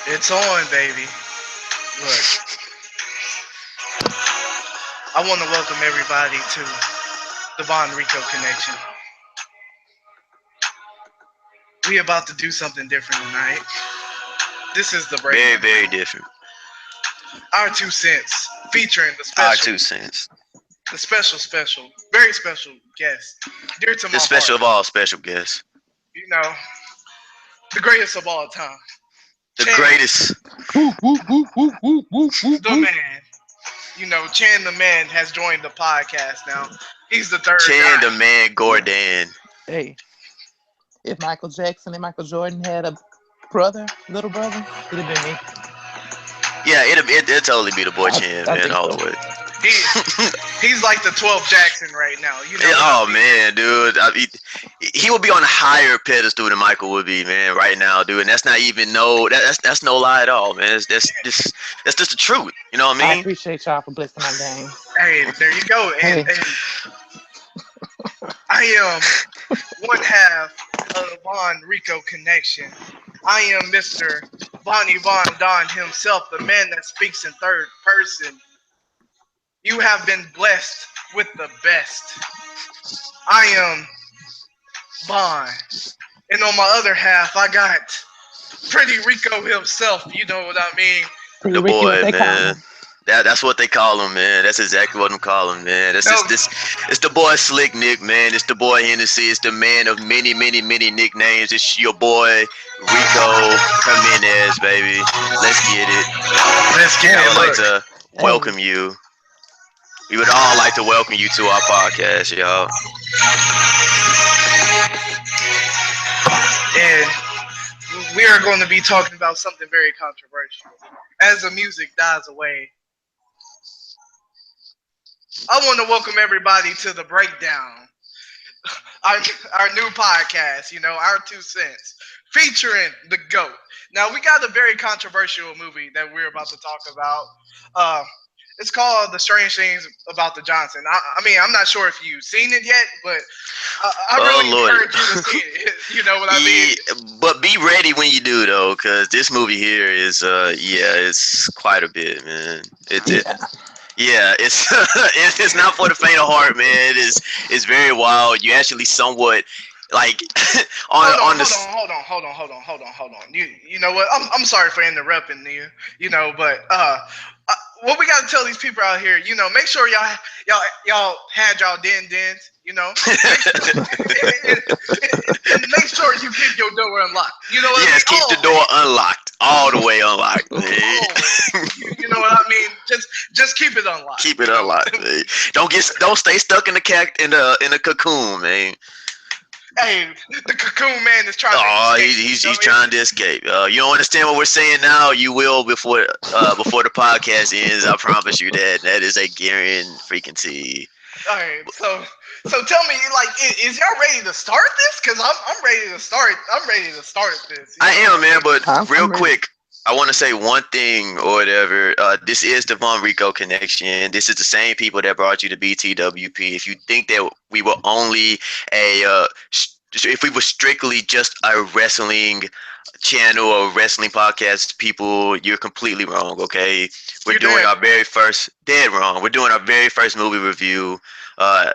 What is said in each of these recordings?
It's on, baby. Look, I want to welcome everybody to the Von Rico Connection. We about to do something different tonight. This is the Very, breakdown. very different. Our 2 cents featuring Our 2 cents. the special, very special guest, dear to The my heart. special of all special guests. You know, the greatest of all time. The Chan, greatest. the man. You know, Chan the man has joined the podcast now. He's the third Chan guy. the man Gordon. Hey, if Michael Jackson and Michael Jordan had a brother, little brother, it'd have been me. Yeah, it'd totally be the boy Chan, I man, think all so. the way. He, he's like the 12 Jackson right now. You know Yeah, what I oh mean? man, dude, he would be on a higher pedestal than Michael would be, man, right now, dude. And that's not even that's no lie at all, man. That's just the truth. You know what I I mean? appreciate y'all for blessing my game. Hey, there you go. Hey, And I am one half of the Von Rico connection. I am Mr. Bonnie Von Don himself, the man that speaks in third person. You have been blessed with the best. I am Von. And on my other half, I got Pretty Rico himself. You know what I mean? Pretty The Ricky, what boy, they call man. him. That's what they call him, man. That's exactly what I'm calling him, man. That's No, just this. It's the boy Slick Nick, man. It's the boy Hennessy. It's the man of many, many, many nicknames. It's your boy Rico Jimenez, baby. Let's get it. let's get And I it. would like Look, to Hey, welcome you. We would all like to welcome you to our podcast, y'all. and we are going to be talking about something very controversial. As the music dies away, I want to welcome everybody to the breakdown. Our, our new podcast, you know, our 2 cents, featuring the GOAT. Now, we got a very controversial movie that we're about to talk about. Uh, it's called The Strange Things About the Johnson. I mean, I'm not sure if you've seen it yet, but I Oh really Lord. encourage you to see it. You know what I mean? Yeah, but be ready when you do though, because this movie here is yeah, it's quite a bit, man. It yeah. Yeah, it's it's not for the faint of heart, man. It's very wild. You actually somewhat like on the Hold on. You know what? I'm sorry for interrupting you. You know, but what we gotta tell these people out here, you know, make sure y'all had y'all dens, you know, and make sure you keep your door unlocked. You know what I mean? yes, keep the door unlocked, all the way unlocked, man. Always. You know what I mean? Just keep it unlocked. Keep it unlocked, man. Don't stay stuck in the in the cocoon, man. Hey, the cocoon man is trying Oh, to escape. he's trying to escape. You don't understand what we're saying now. You will before the podcast ends. I promise you that. That is a guarantee. All right, so tell me, like, is y'all ready to start this? Cause I'm ready to start. I'm ready to start this. I am, man. But real I'm ready. quick, I want to say one thing or whatever. This is the Von Rico connection. This is the same people that brought you to BTWP. If you think that we were only if we were strictly just a wrestling channel or wrestling podcast, people, you're completely wrong. Okay, we're You're doing dead our wrong. very first dead wrong. We're doing our very first movie review. Uh,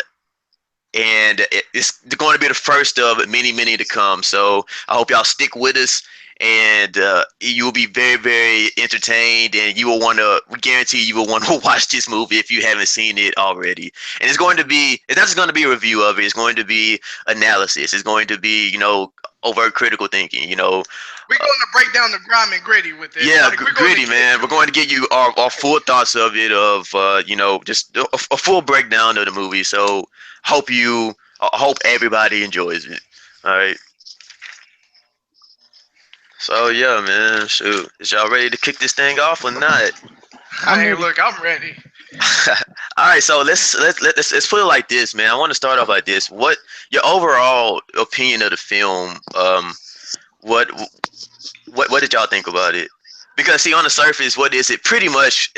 and it's going to be the first of many, many to come. So I hope y'all stick with us, and you will be very, very entertained, and you will want to. We guarantee you will want to watch this movie if you haven't seen it already. And it's not just going to be a review of it. It's going to be analysis. It's going to be overt critical thinking. We're going to break down the grime and gritty with this. Yeah, Like, we're going gritty, to man. We're going to give you our full thoughts of it, of just a full breakdown of the movie. So I hope everybody enjoys it. All right. So yeah, man. Shoot, is y'all ready to kick this thing off or not? I'm Hey, ready. look, I'm ready. All right. So let's put it like this, man. I want to start off like this. What your overall opinion of the film? What what did y'all think about it? Because see, on the surface, what is it? Pretty much,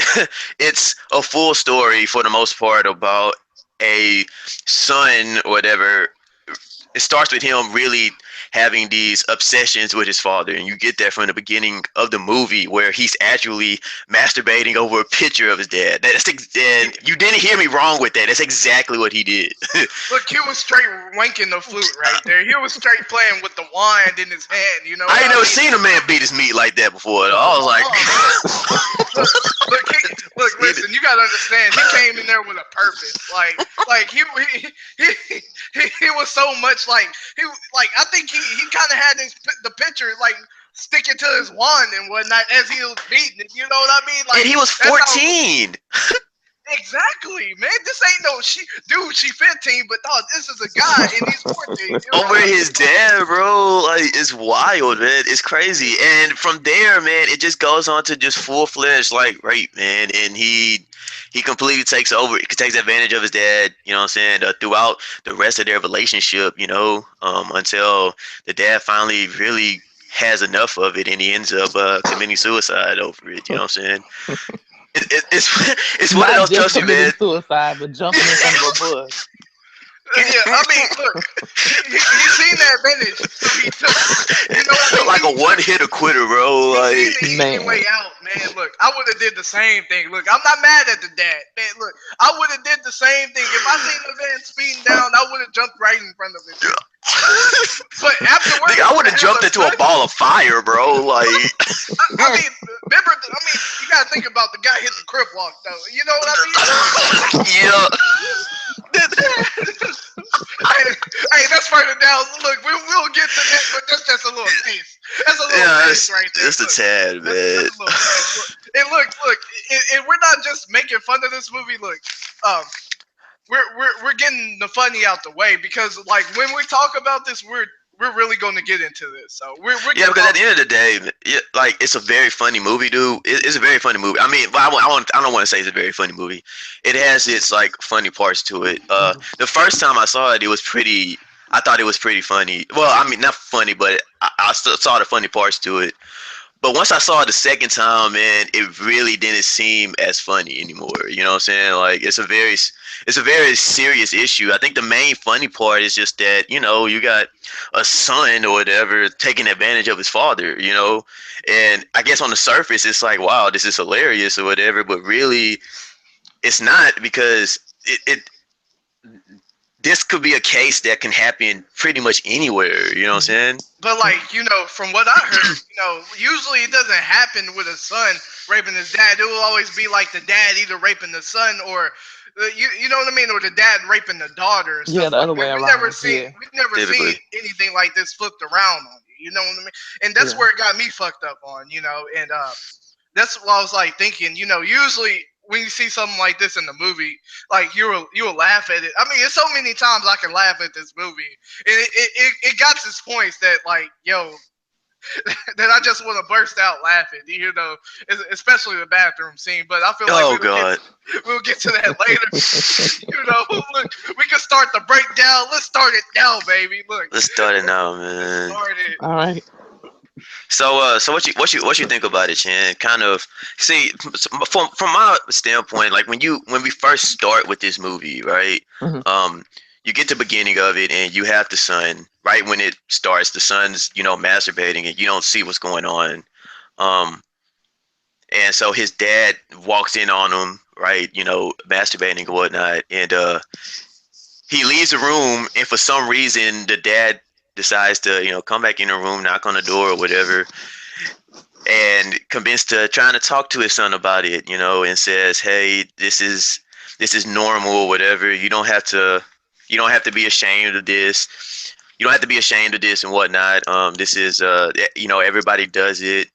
it's a full story for the most part about a son or whatever. It starts with him really having these obsessions with his father, and you get that from the beginning of the movie where he's actually masturbating over a picture of his dad. And you didn't hear me wrong with that. That's exactly what he did. Look, he was straight wanking the flute right there. He was straight playing with the wand in his hand. You know, I ain't what never mean? seen a man beat his meat like that before. I was like, look, listen. You gotta understand. He came in there with a purpose. Like he was so much like I think he kind of had the picture like sticking to his wand and whatnot as he was beating it. You know what I mean? Like, and he was 14. Exactly, man. This ain't no she 15, but dog, this is a guy and he's 14. You know Over his dad, bro. Like, it's wild, man. It's crazy. And from there, man, it just goes on to just full-fledged like rape, man. And he completely takes advantage of his dad, you know what I'm saying, throughout the rest of their relationship, you know, until the dad finally really has enough of it and he ends up committing suicide over it, you know what I'm saying? It's one of Not those just trust me, man. committing suicide, but jumping in front of a bus. Yeah, I mean, look, he seen that advantage, so he took it. You know what I mean? Like a one-hitter quitter, bro. He Like, seen the easy way out, man. Look, I would have did the same thing. Look, I'm not mad at the dad. Man, look, I would have did the same thing. If I seen the man speeding down, I would have jumped right in front of him. But afterwards, nigga, I would have jumped into a ball of fire, bro. Like, I mean, remember, you gotta think about the guy hit the crip walk, though. You know what I mean? yeah. Hey, that's further down. Look, we'll get to that, but that's just a little taste. That's a little taste right there. Just a tad, man. That's a little taste. And look, and we're not just making fun of this movie. Look, we're getting the funny out the way because, like, when we talk about this, we're really going to get into this. So we're because at the end of the day, like, it's a very funny movie, dude. It's a very funny movie. I mean, I don't want to say it's a very funny movie. It has its like funny parts to it. The first time I saw it, I thought it was pretty funny. Well, I mean, not funny, but I still saw the funny parts to it. But once I saw it the second time, man, it really didn't seem as funny anymore. You know what I'm saying? Like, it's a very serious issue. I think the main funny part is just that, you know, you got a son or whatever taking advantage of his father, you know? And I guess on the surface, it's like, wow, this is hilarious or whatever. But really, it's not, because this could be a case that can happen pretty much anywhere, you know what I'm saying? But, like, you know, from what I heard, you know, usually it doesn't happen with a son raping his dad. It will always be like the dad either raping the son or, you know what I mean, or the dad raping the daughter. Yeah, the other way around. We've never seen Typically. anything like this flipped around on you. You know what I mean? And that's where it got me fucked up on, you know. And that's what I was like thinking. You know, usually when you see something like this in the movie, like you'll laugh at it. I mean, it's so many times I can laugh at this movie, and it got to this point that, like, yo, that I just want to burst out laughing. You know, especially the bathroom scene. But I feel like we'll get to that later. You know, look, we can start the breakdown. Let's start it now, baby. Look, Let's start it now, man. All right. So what you think about it, Chan? Kind of, see, from my standpoint, like when we first start with this movie, right? Mm-hmm. You get to the beginning of it and you have the son. Right when it starts, the son's, you know, masturbating and you don't see what's going on. And so his dad walks in on him, right? You know, masturbating and whatnot, and he leaves the room, and for some reason the dad decides to, you know, come back in the room, knock on the door or whatever, and convinced to trying to talk to his son about it, you know, and says, hey, this is normal or whatever. You don't have to be ashamed of this. You don't have to be ashamed of this and whatnot. This is you know, everybody does it.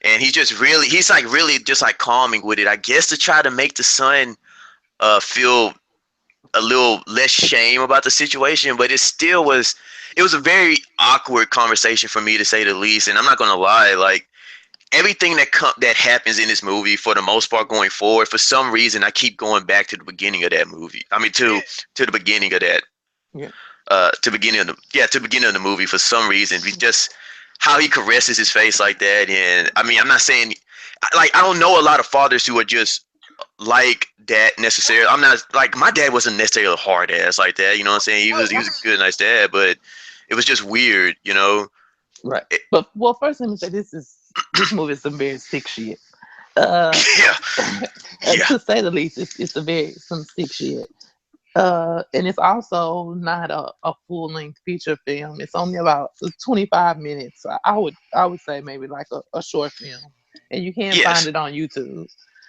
And he's really just like calming with it, I guess, to try to make the son feel a little less shame about the situation, but it was a very awkward conversation for me, to say the least. And I'm not gonna lie, like, everything that happens in this movie, for the most part, going forward, for some reason, I keep going back to the beginning of that movie. I mean, to the beginning of that. Yeah. To the beginning of the movie, for some reason, just how he caresses his face like that. And I mean, I'm not saying, like, I don't know a lot of fathers who are just like that necessarily. I'm not, like, my dad wasn't necessarily a hard ass like that, you know what I'm saying? He was a good, nice dad, but it was just weird, you know. Right. It- But well, first let me say this movie is some very sick shit. Uh, yeah, yeah, to say the least, it's a very some sick shit. And it's also not a full length feature film. It's only about 25 minutes. I would say maybe like a short film, and you can find yes, it on YouTube,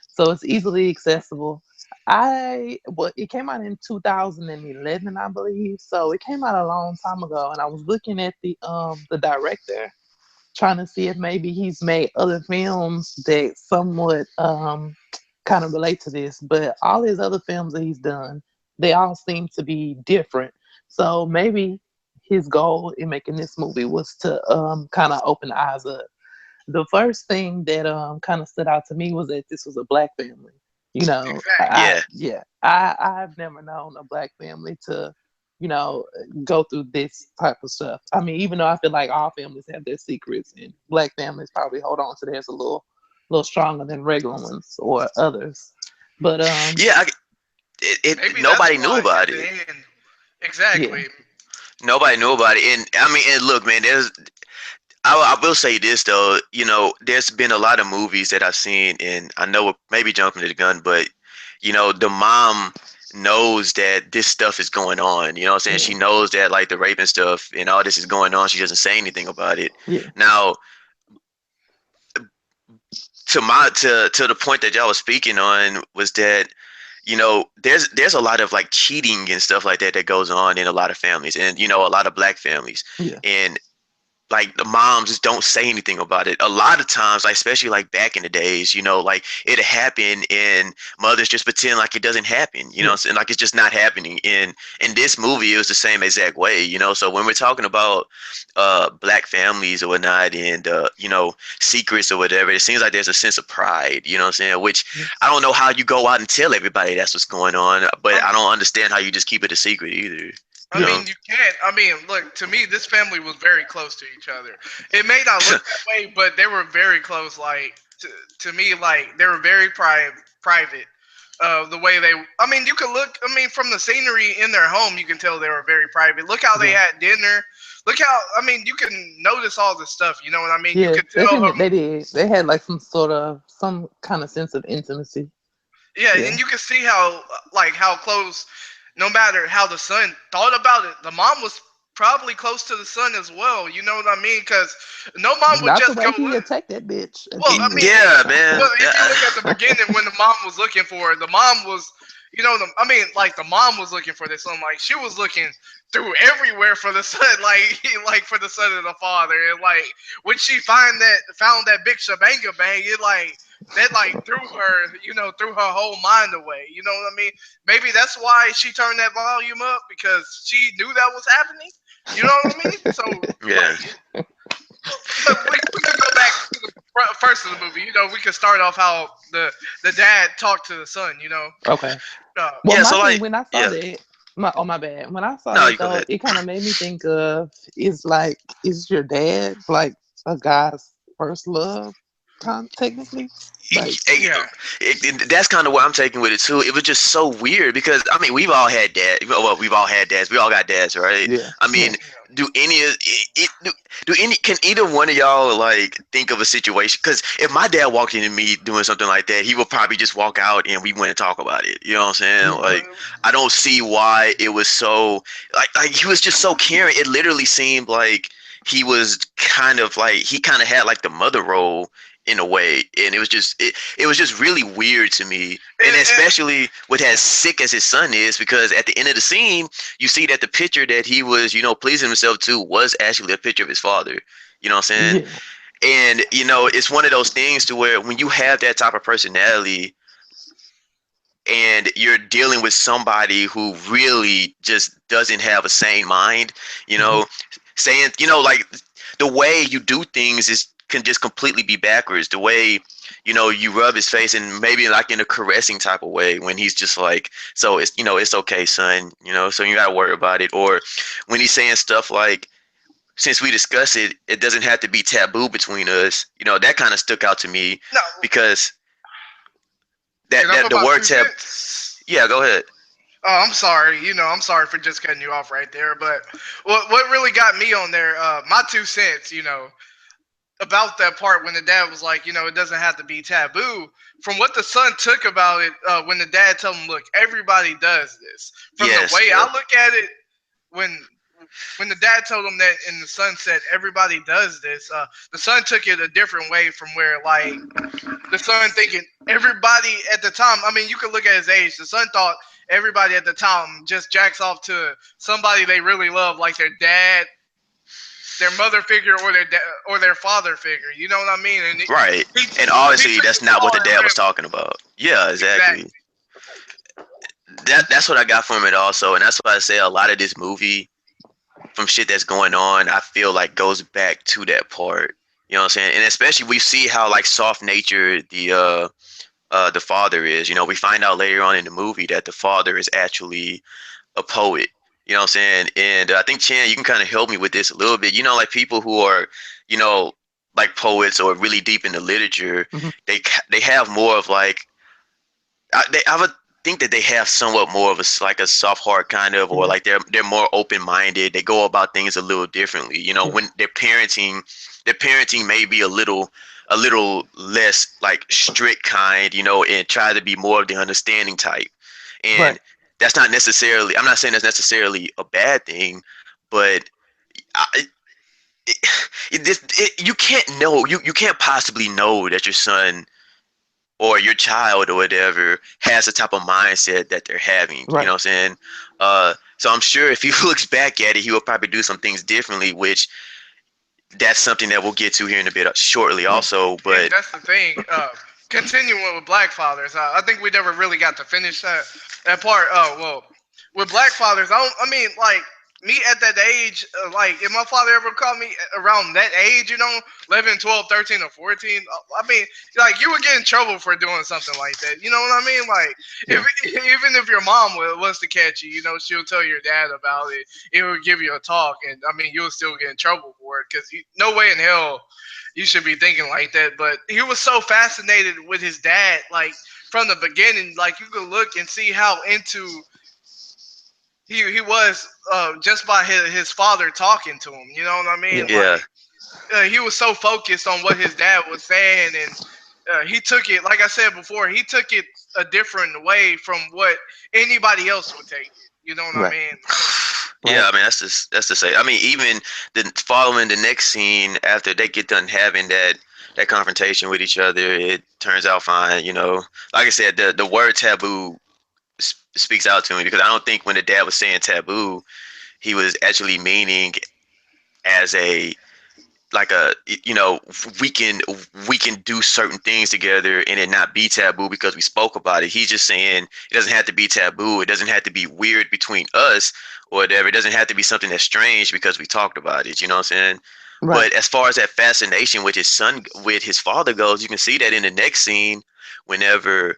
so it's easily accessible. It came out in 2011, I believe, so it came out a long time ago. And I was looking at the director, trying to see if maybe he's made other films that somewhat kind of relate to this. But all his other films that he's done, they all seem to be different. So maybe his goal in making this movie was to kind of open the eyes up. The first thing that kind of stood out to me was that this was a black family. You know, Exactly. yeah, I've never known a black family to, you know, go through this type of stuff. I mean, even though I feel like all families have their secrets, and black families probably hold on to theirs a little stronger than regular ones or others. But yeah. Maybe that's Nobody knew why at about the it. end. Exactly. yeah, Nobody knew about it, and I mean, and look, man, I will say this though, you know, there's been a lot of movies that I've seen, and I know it maybe jumping to the gun, but you know, the mom knows that this stuff is going on. You know what I'm saying? yeah, She knows that like the raping stuff and all this is going on. She doesn't say anything about it. yeah, Now, to the point that y'all was speaking on was that you know there's a lot of like cheating and stuff like that that goes on in a lot of families, and you know a lot of black families, yeah, and like the moms just don't say anything about it. A lot of times, like especially like back in the days, you know, like it happened and mothers just pretend like it doesn't happen, you know, yeah, and like it's just not happening. In this movie, it was the same exact way, you know. So when we're talking about black families or whatnot, and you know, secrets or whatever, it seems like there's a sense of pride, you know what I'm saying? Which yeah, I don't know how you go out and tell everybody that's what's going on, but Um, I don't understand how you just keep it a secret either, I you yeah, know. mean, you can't. I mean, look, to me, this family was very close to each other. It may not look that way, but they were very close. Like to me, like they were very private. The way they, I mean, you can look. I mean, from the scenery in their home, you can tell they were very private. Look how they yeah. had dinner. Look how, I mean, you can notice all the stuff. You know what I mean? You Yeah, could tell them. they did. They had like some kind of sense of intimacy. Yeah, Yeah, and you can see how like how close, no matter how the son thought about it, the mom was probably close to the son as well. You know what I mean? Because no mom would not the just go. way he attacked that bitch at Well, the I end. mean, Yeah, man. well, if you look at the beginning when the mom was looking for her, the mom was, you know, I mean, like the mom was looking for this son, like she was looking through everywhere for the son, like for the son and the father, and like when she found that big shabanga bang, it like that like threw her, you know, threw her whole mind away. You know what I mean? Maybe that's why she turned that volume up because she knew that was happening. You know what I mean? So Yeah. like look, we could go back to the first of the movie. You know, we could start off how the dad talked to the son. You know, Okay. Well, Yeah, my so thing like, when I saw yeah. that, my bad. When I saw No, that you go though, ahead. it kind of made me think of is your dad like a guy's first love, technically? Like, yeah. That's kind of what I'm taking with it too. It was just so weird because I mean we've all had dads. Well, we've all had dads. We all got dads, right? yeah, I yeah, mean, do any of it? Do any? Can either one of y'all like think of a situation? Because if my dad walked into me doing something like that, he would probably just walk out and we wouldn't talk about it. You know what I'm saying? yeah, Like I don't see why it was so like he was just so caring. It literally seemed like he was kind of like he kind of had like the mother role in a way, and it was just really weird to me, and And especially with as sick as his son is, because at the end of the scene you see that the picture that he was, you know, pleasing himself to was actually a picture of his father, you know what I'm saying? yeah, And you know it's one of those things to where when you have that type of personality and you're dealing with somebody who really just doesn't have a sane mind, you hmm, know, saying, you know, like the way you do things is can just completely be backwards. The way, you know, you rub his face and maybe like in a caressing type of way when he's just like, so it's, you know, it's okay, son, you know, so you gotta worry about it. Or when he's saying stuff like, since we discuss it, it doesn't have to be taboo between us. You know, that kind of stuck out to me no, because can I that put the my word two tab. cents? Yeah, go ahead. Oh, I'm sorry. I'm sorry for just cutting you off right there. But what really got me on there, my 2 cents, about that part when the dad was like, it doesn't have to be taboo. From what the son took about it, when the dad told him, look, everybody does this. From the Yes, way I yep. look at it, when when the dad told him that, and the son said everybody does this, the son took it a different way from where like the son thinking everybody at the time. I mean, you could look at his age. The son thought everybody at the time just jacks off to somebody they really love, like their dad, their mother figure, or or their father figure. You know what I mean? And Right. he And he obviously took that's it not what far the and dad was ran with talking about. Yeah, it. exactly. Exactly. That's what I got from it also, and that's why I say a lot of this movie from shit that's going on, I feel like goes back to that part. You know what I'm saying? And especially we see how like soft natured the father is. You know, we find out later on in the movie that the father is actually a poet. You know what I'm saying? And I think Chan, you can kind of help me with this a little bit. You know, like people who are, you know, like poets or really deep into literature, Hmm. they have more of like I would think that they have somewhat more of like a soft heart kind of, or Yeah, like they're more open minded. They go about things a little differently. You know, yeah, when their parenting may be a little less like strict kind. You know, and try to be more of the understanding type. right, And that's not necessarily. I'm not saying that's necessarily a bad thing, but I, it, you can't know. You can't possibly know that your son or your child or whatever has the type of mindset that they're having. You right. know what I'm saying? So I'm sure if he looks back at it, he will probably do some things differently, which that's something that we'll get to here in a bit shortly Yeah, also. And But that's the thing. Continuing with Black Fathers, I think we never really got to finish that part. Oh well, with Black Fathers, I mean, like me at that age, like if my father ever called me around that age, 11, 12, 13, or 14, I mean, like you would get in trouble for doing something like that. You know what I mean? Like if yeah, even if your mom was to catch you, she'll tell your dad about it. It would give you a talk, and I mean, you'll still get in trouble for it because no way in hell you should be thinking like that. But he was so fascinated with his dad, like from the beginning. Like you could look and see how into he was, just by his father talking to him. You know what I mean? yeah, yeah, Like he was so focused on what his dad was saying, and he took it. Like I said before, he took it a different way from what anybody else would take it. You know what I right, mean? Like, yeah. right, I mean, that's to say. I mean, even the following the next scene after they get done having that confrontation with each other, it turns out fine. You know, like I said, the word taboo speaks out to me because I don't think when the dad was saying taboo, he was actually meaning as a like a you know we can we can do certain things together and it not be taboo because we spoke about it. He's just saying it doesn't have to be taboo. It doesn't have to be weird between us or whatever. It doesn't have to be something that's strange because we talked about it. You know what I'm saying? right. But as far as that fascination with his son, with his father goes, you can see that in the next scene whenever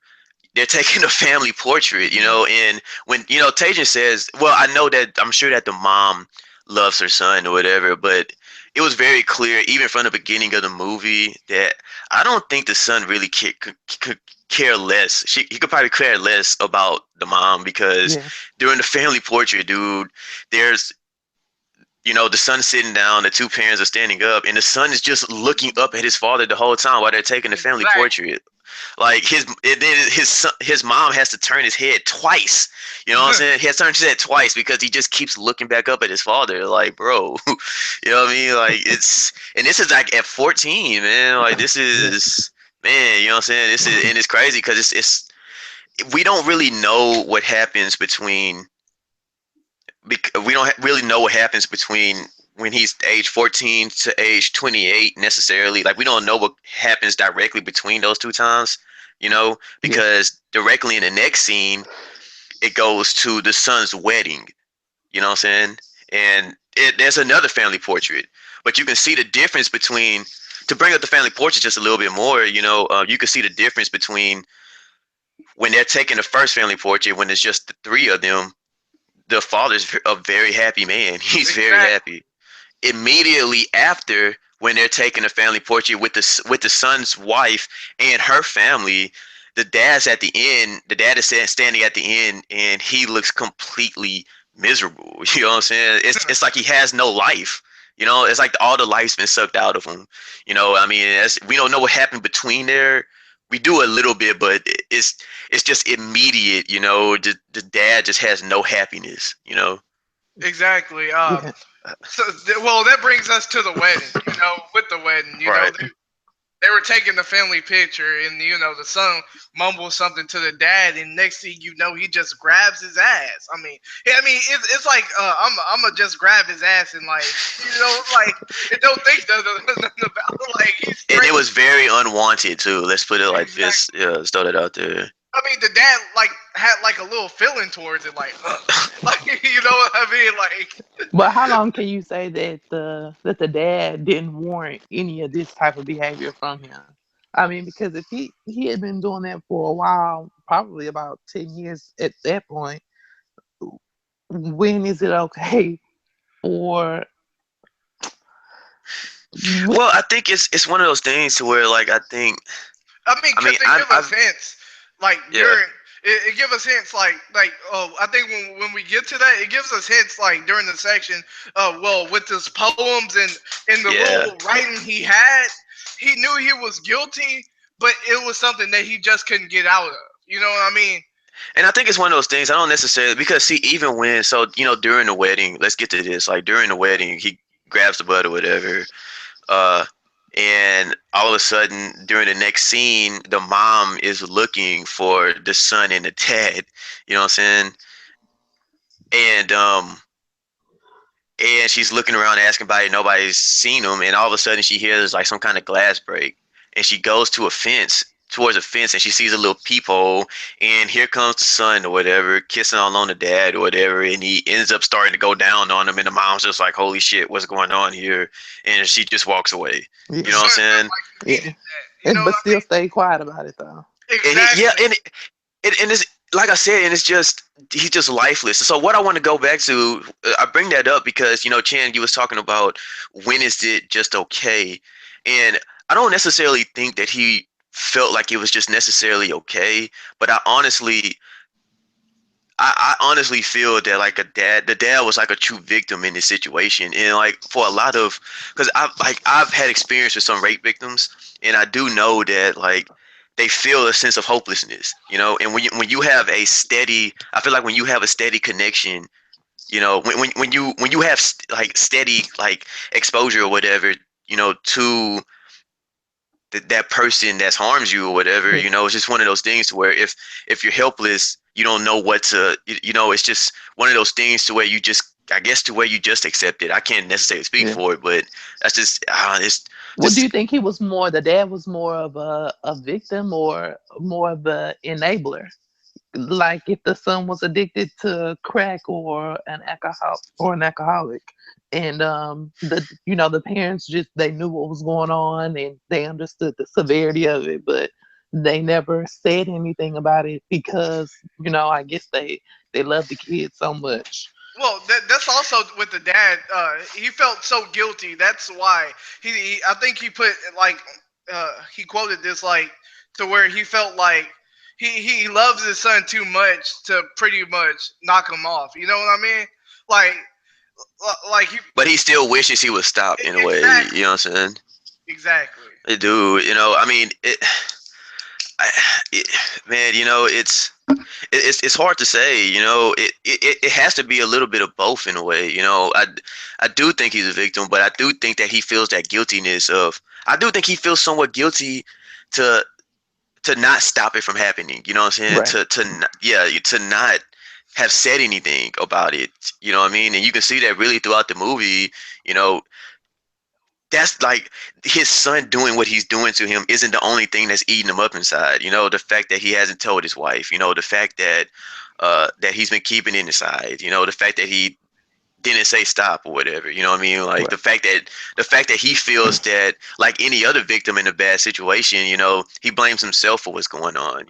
they're taking a family portrait, you know, and when Tajan says, "Well, I know that I'm sure that the mom loves her son or whatever," but it was very clear, even from the beginning of the movie, that I don't think the son really could care less. He could probably care less about the mom because Yeah, during the family portrait, dude, there's the son sitting down, the two parents are standing up, and the son is just looking up at his father the whole time while they're taking the family exactly. portrait. Like his mom has to turn his head twice. You know what I'm saying? He has to turn his head twice because he just keeps looking back up at his father. Like, bro, you know what I mean? Like and this is like at 14, man. Like this yeah, is man. You know what I'm saying? This is and it's crazy because it's we don't really know what happens between we don't really know what happens between when he's age 14 to age 28 necessarily. Like we don't know what happens directly between those two times, yeah, because directly in the next scene it goes to the son's wedding. You know what I'm saying? And there's another family portrait, but you can see the difference between. To bring up the family portrait just a little bit more, you can see the difference between when they're taking the first family portrait when it's just the three of them. The father's a very happy man. He's very Exactly. happy. Immediately after, when they're taking a family portrait with the son's wife and her family, the dad's at the end. The dad is standing at the end, and he looks completely miserable. You know what I'm saying? It's like he has no life. You know, it's like all the life's been sucked out of him. You know, I mean, we don't know what happened between there. We do a little bit, but it's just immediate. You know, the dad just has no happiness. You know. Exactly. Yeah. So, well, that brings us to the wedding. With the wedding, Right. they were taking the family picture, and the son mumbles something to the dad, and next thing you know, he just grabs his ass. I mean, it's like I'm gonna just grab his ass and like it don't think nothing about it. Like he's And it straight. was very unwanted too. Let's put it like this. Exactly. Yeah, let's throw that out there. I mean, the dad like had like a little feeling towards it, like, like you know what I mean, like. But how long can you say that the dad didn't warrant any of this type of behavior from him? I mean, because if he had been doing that for a while, probably about 10 years at that point, when is it okay for? Well, I think it's one of those things to where like I mean, I because mean it give us I've hints, like yeah during it give us hints, like oh, I think when we get to that, it gives us hints like during the section, well, with his poems and the yeah. little writing he had, he knew he was guilty, but it was something that he just couldn't get out of. You know what I mean? And I think it's one of those things. I don't necessarily because see, even when during the wedding, let's get to this. Like during the wedding, he grabs the butt or whatever, uh, and all of a sudden during the next scene, the mom is looking for the son and the dad. You know what I'm saying? And and she's looking around asking about it. Nobody's seen him, and all of a sudden she hears like some kind of glass break, and she goes to a fence towards a fence, and she sees a little peephole, and here comes the son or whatever, kissing all on the dad or whatever, and he ends up starting to go down on him, and the mom's just like, "Holy shit, what's going on here?" And she just walks away. The You know Yeah, what I'm son felt saying? like he needed yeah, that. You know but what I still stay quiet about it though. mean? And he, yeah, Exactly. and it's like I said, and it's just he's just lifeless. So what I want to go back to, I bring that up because Chan, you was talking about when is it just okay, and I don't necessarily think that he felt like it was just necessarily okay, but I honestly feel that like the dad was like a true victim in this situation, and like for a lot of, because I've had experience with some rape victims, and I do know that like they feel a sense of hopelessness, and when you have a steady, I feel like when you have a steady connection, when you have like steady like exposure or whatever, to that person that's harms you or whatever, Yeah, it's just one of those things to where if you're helpless, you don't know what to, it's just one of those things to where you just, I guess, to where you just accept it. I can't necessarily speak yeah. for it, but that's just it's What do you just think he was more? The dad was more of a victim or more of a enabler? Like if the son was addicted to crack or an alcoholic, and the parents just they knew what was going on and they understood the severity of it, but they never said anything about it because I guess they love the kids so much. Well, that's also with the dad. He felt so guilty. That's why I think he put like he quoted this like to where he felt like he loves his son too much to pretty much knock him off. You know what I mean? Like like he but he still wishes he would stop in a way, you exactly know what I'm saying? exactly. It do, I mean I, it man, it's hard to say. It has to be a little bit of both in a way. I do think he's a victim, but I do think that he feels that guiltiness of. I do think he feels somewhat guilty to not stop it from happening. You know what I'm saying? Right. Yeah, to not have said anything about it. You know what I mean? And you can see that really throughout the movie. You know, that's like his son doing what he's doing to him isn't the only thing that's eating him up inside. The fact that he hasn't told his wife, the fact that that he's been keeping it inside, the fact that he didn't say stop or whatever, you know what I mean? Like Right. the fact that he feels that like any other victim in a bad situation, he blames himself for what's going on,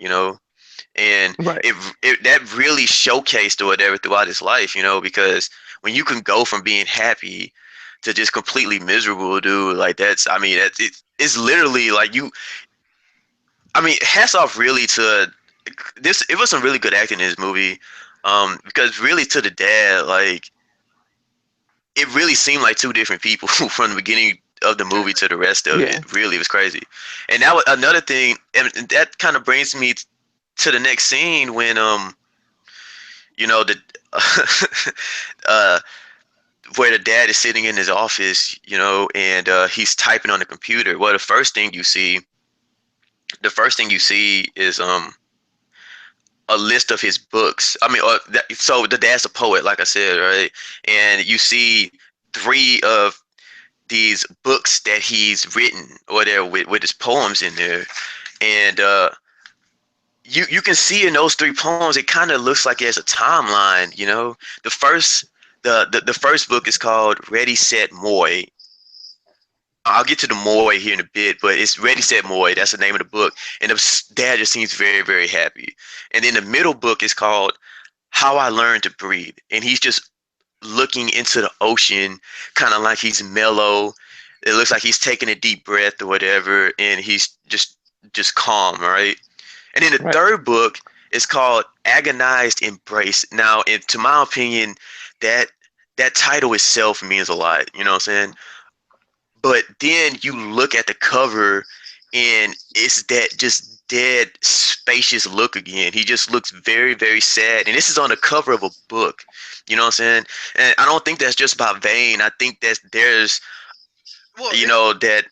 and Right. it that really showcased or whatever throughout his life, because when you can go from being happy to just completely miserable, dude, like that's, I mean, it's literally like I mean, hats off really to this. It was some really good acting in this movie, because really to the dad, like it really seemed like two different people from the beginning of the movie to the rest of Yeah, it. Really, it was crazy. And that was another thing, and that kind of brings me to the next scene when the uh where the dad is sitting in his office, and he's typing on the computer. Well, the first thing you see is a list of his books. I mean, so the dad's a poet, like I said, right? And you see three of these books that he's written, or there with his poems in there, and you can see in those three poems, it kind of looks like there's a timeline. The first book is called Ready Set Moy. I'll get to the Moy here in a bit, but it's Ready Set Moy. That's the name of the book, and the dad just seems very very happy. And then the middle book is called How I Learned to Breathe, and he's just looking into the ocean, kind of like he's mellow. It looks like he's taking a deep breath or whatever, and he's just calm, right? And then the right, third book is called Agonized Embrace. Now, to my opinion, that that title itself means a lot. You know what I'm saying? But then you look at the cover, and it's that just dead, spacious look again. He just looks very, very sad. And this is on the cover of a book. You know what I'm saying? And I don't think that's just about Vane. I think that there's, Well, that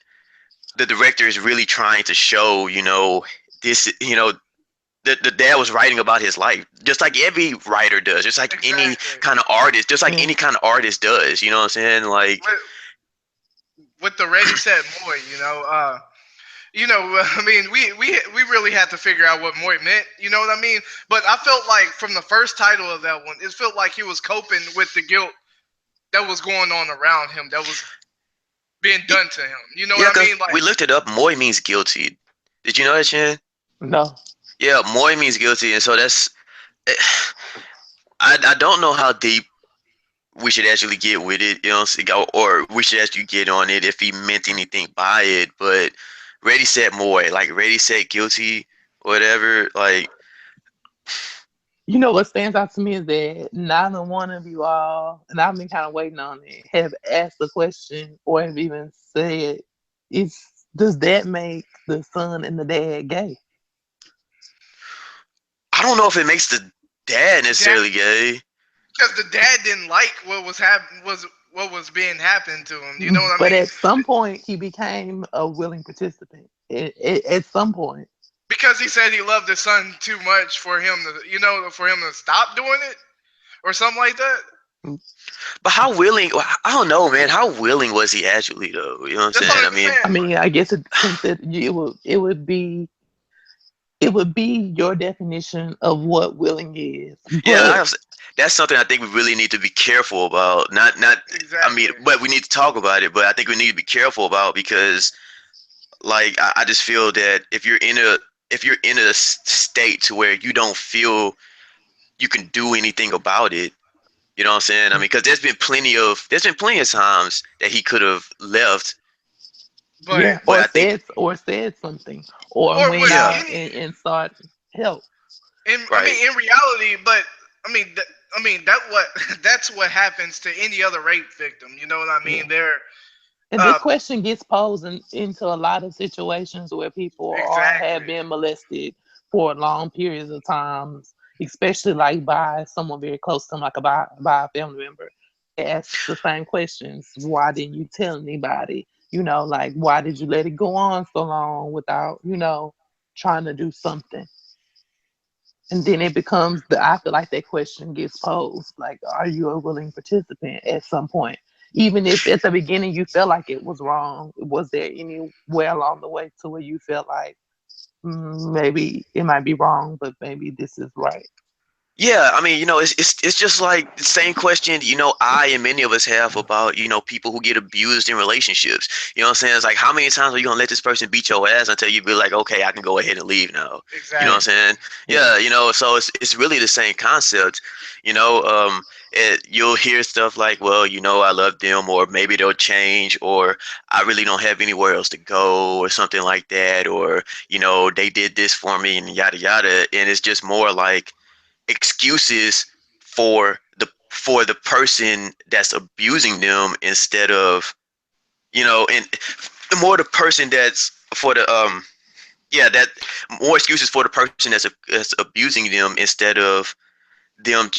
the director is really trying to show, this, the dad was writing about his life, just like every writer does, just like any exactly. kind of artist, just like mm, any kind of artist does. You know what I'm saying? Like, With, with the Ready Set Moy, I mean, we really had to figure out what Moy meant. You know what I mean? But I felt like from the first title of that one, it felt like he was coping with the guilt that was going on around him, that was being done to him. You know yeah, what I because mean? Like, we looked it up. Moy means guilty. Did you know that, Shan? no. Yeah, Moy means guilty, and so that's. I don't know how deep we should actually get with it, or we should actually get on it if he meant anything by it. But ready set Moy, like ready set guilty, whatever. Like, You know what stands out to me is that neither one of you all, and I've been kind of waiting on it, have asked the question or have even said, "Is does that make the son and the dad gay?" I don't know if it makes the dad dad, necessarily gay. because the dad didn't like what was being happened to him. You know what I But mean? at some point, he became a willing participant. At some point, Because he said he loved his son too much for him to, for him to stop doing it or something like that. But how willing? I don't know, man. How willing was he actually, though? You know what I'm That's what saying? I I'm mean, I saying. mean, I guess it consider it would be your definition of what willing is. yeah, But that's something I think we really need to be careful about. Not. I mean, Exactly. but we need to talk about it. But I think we need to be careful about, because, like, I just feel that if you're in a state to where you don't feel you can do anything about it, you know what I'm saying? I mean, because there's been plenty of times that he could have left, But yeah, but I think, or said something, or or went with yeah, out any, and sought help. I right, mean, in reality, but I mean that what that's what happens to any other rape victim. You know what I mean? Yeah. They're And this uh, question gets posed into a lot of situations where people have exactly. been molested for long periods of times, especially like by someone very close to them, like by a family member. They ask the same questions. Why didn't you tell anybody? Like why did you let it go on so long without, trying to do something? And then it becomes I feel like that question gets posed, like, are you a willing participant at some point? Even if at the beginning you felt like it was wrong, was there anywhere along the way to where you felt like maybe it might be wrong, but maybe this is right? Yeah, I mean, it's just like the same question, I and many of us have about, people who get abused in relationships. You know what I'm saying? It's like, how many times are you gonna let this person beat your ass until you be like, okay, I can go ahead and leave now. You know what I'm Exactly. saying? Yeah. Yeah, so it's really the same concept. You know, you'll hear stuff like, well, I love them, or maybe they'll change, or I really don't have anywhere else to go, or something like that, or they did this for me, and yada yada, and it's just more like excuses for the person that's abusing them, instead of and the more the person that's for the yeah, that more excuses for the person that's abusing them, instead of them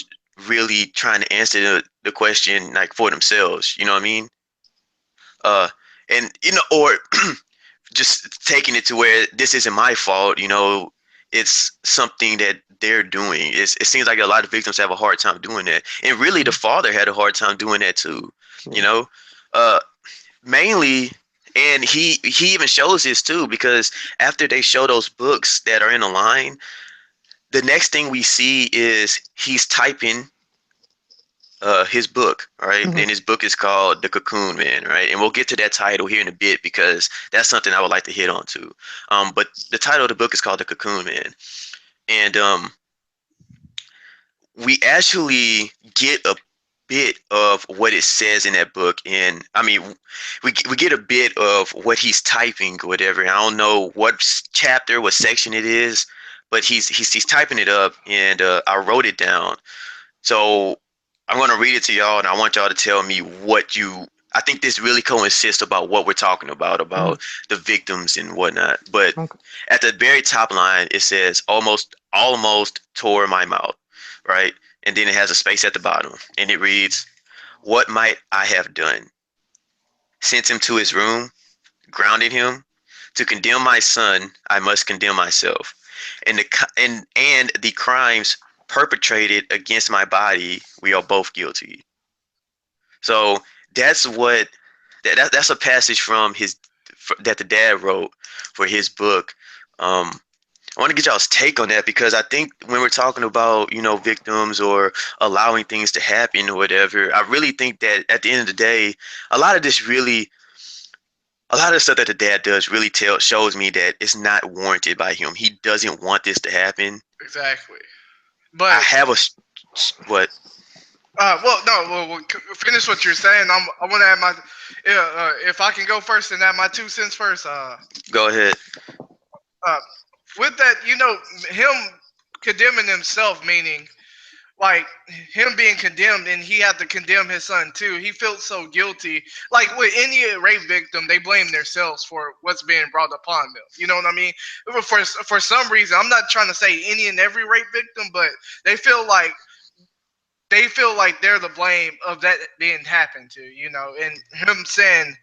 really trying to answer the question like for themselves. You know what I mean? uh and or just taking it to where this isn't my fault. It's something that they're doing. It seems like a lot of victims have a hard time doing that, and really the father had a hard time doing that too. you True. know uh Mainly. And he even shows this too, because after they show those books that are in a line, the next thing we see is he's typing his book, right? Hmm. And his book is called The Cocoon Man, right? And we'll get to that title here in a bit, because that's something I would like to hit on too. But the title of the book is called The Cocoon Man, and we actually get a bit of what it says in that book. And I mean, we get a bit of what he's typing or whatever. I don't know what chapter, what section it is, but he's typing it up, and I wrote it down. So I'm going to read it to y'all, and I want y'all to tell me what you. I think this really coincides about what we're talking Hmm. about the victims and whatnot. But Okay. at the very top line, it says almost tore my mouth, right? And then it has a space at the bottom, and it reads, "What might I have done? Sent him to his room, grounded him. To condemn my son, I must condemn myself, and the crimes perpetrated against my body, we are both guilty." So that's what that's a passage from his that the dad wrote for his book. I want to get y'all's take on that, because I think when we're talking about victims or allowing things to happen or whatever, I really think that at the end of the day, a lot of this really a lot of the stuff that the dad does really shows me that it's not warranted by him. He doesn't want this to happen. Exactly. I But have a what? well, no, finish what you're saying. I want to add my, if I can go first and add my 2 cents first. Go ahead. Uh, with that, him condemning himself, meaning like him being condemned, and he had to condemn his son too. He felt so guilty. Like with any rape victim, they blame themselves for what's being brought upon them. You know what I mean? For some reason, I'm not trying to say any and every rape victim, but they feel like they're the blame of that being happened to. And him saying,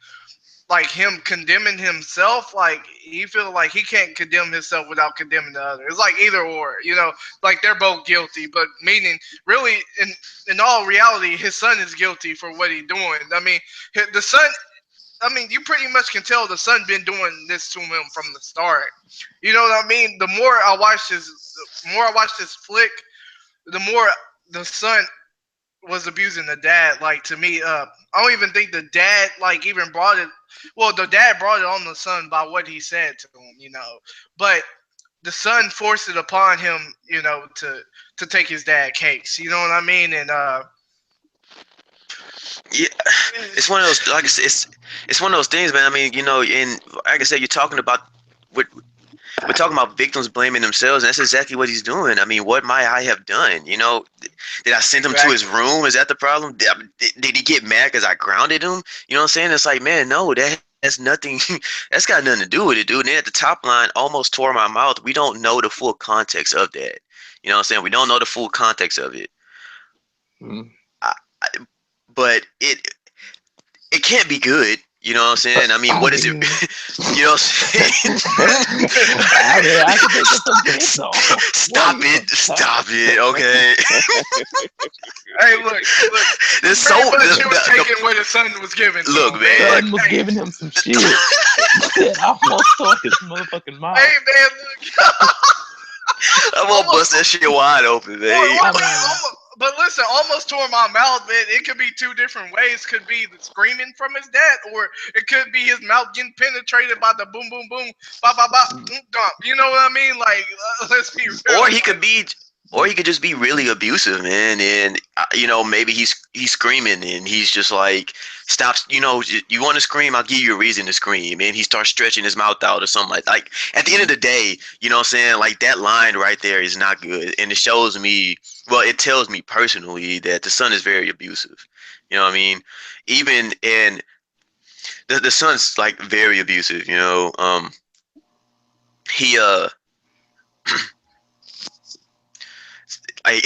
like, him condemning himself, like he feel like he can't condemn himself without condemning the other. It's like either or, like they're both guilty, but meaning really in all reality, his son is guilty for what he's doing. I mean, the son. I mean, you pretty much can tell the son been doing this to him from the start. You know what I mean? The more I watch this flick, the more the son was abusing the dad. Like, to me, I don't even think the dad like even brought it. Well, the dad brought it on the son by what he said to him. But the son forced it upon him, to take his dad cakes. You know what I mean? And Yeah, it's one of those, like I said, it's one of those things, man. I mean, and like I said, you're talking about we're talking about victims blaming themselves, and that's exactly what he's doing. I mean, what might I have done? Did I send him to his exactly, room? Is that the problem? Did he get mad because I grounded him? You know what I'm saying? It's like, man, no, that's nothing. That's got nothing to do with it, dude. And then at the top line, almost tore my mouth. We don't know the full context of that. You know what I'm saying? We don't know the full context of it. Mm. I, I, but it can't be good. You know what I'm saying? I mean, I what is it? mean, You know what I'm saying? I mean, I can take it from this. So, what are Stop you it! talking Stop it! Okay. hey, look, This so pretty much he was the, taking what his son was given to look, him, man. man. Look, Son was hey, giving him some shit that almost tore his motherfucking hey, mouth. man, look. I'm gonna almost, bust that shit wide open, man. I mean, but listen, almost tore my mouth, man. It could be two different ways. Could be the screaming from his dad, or it could be his mouth getting penetrated by the boom, boom, boom, ba, ba, ba, dump. You know what I mean? Like, let's be real. Or he Like, could be, or he could just be really abusive, man. And maybe he's screaming, and he's just like, stops. You want to scream? I'll give you a reason to scream. And he starts stretching his mouth out or something like. At the end of the day, you know what I'm saying? Like that line right there is not good, and it shows me. Well, it tells me personally that the son is very abusive. You know what I mean? Even and the son's like very abusive. He I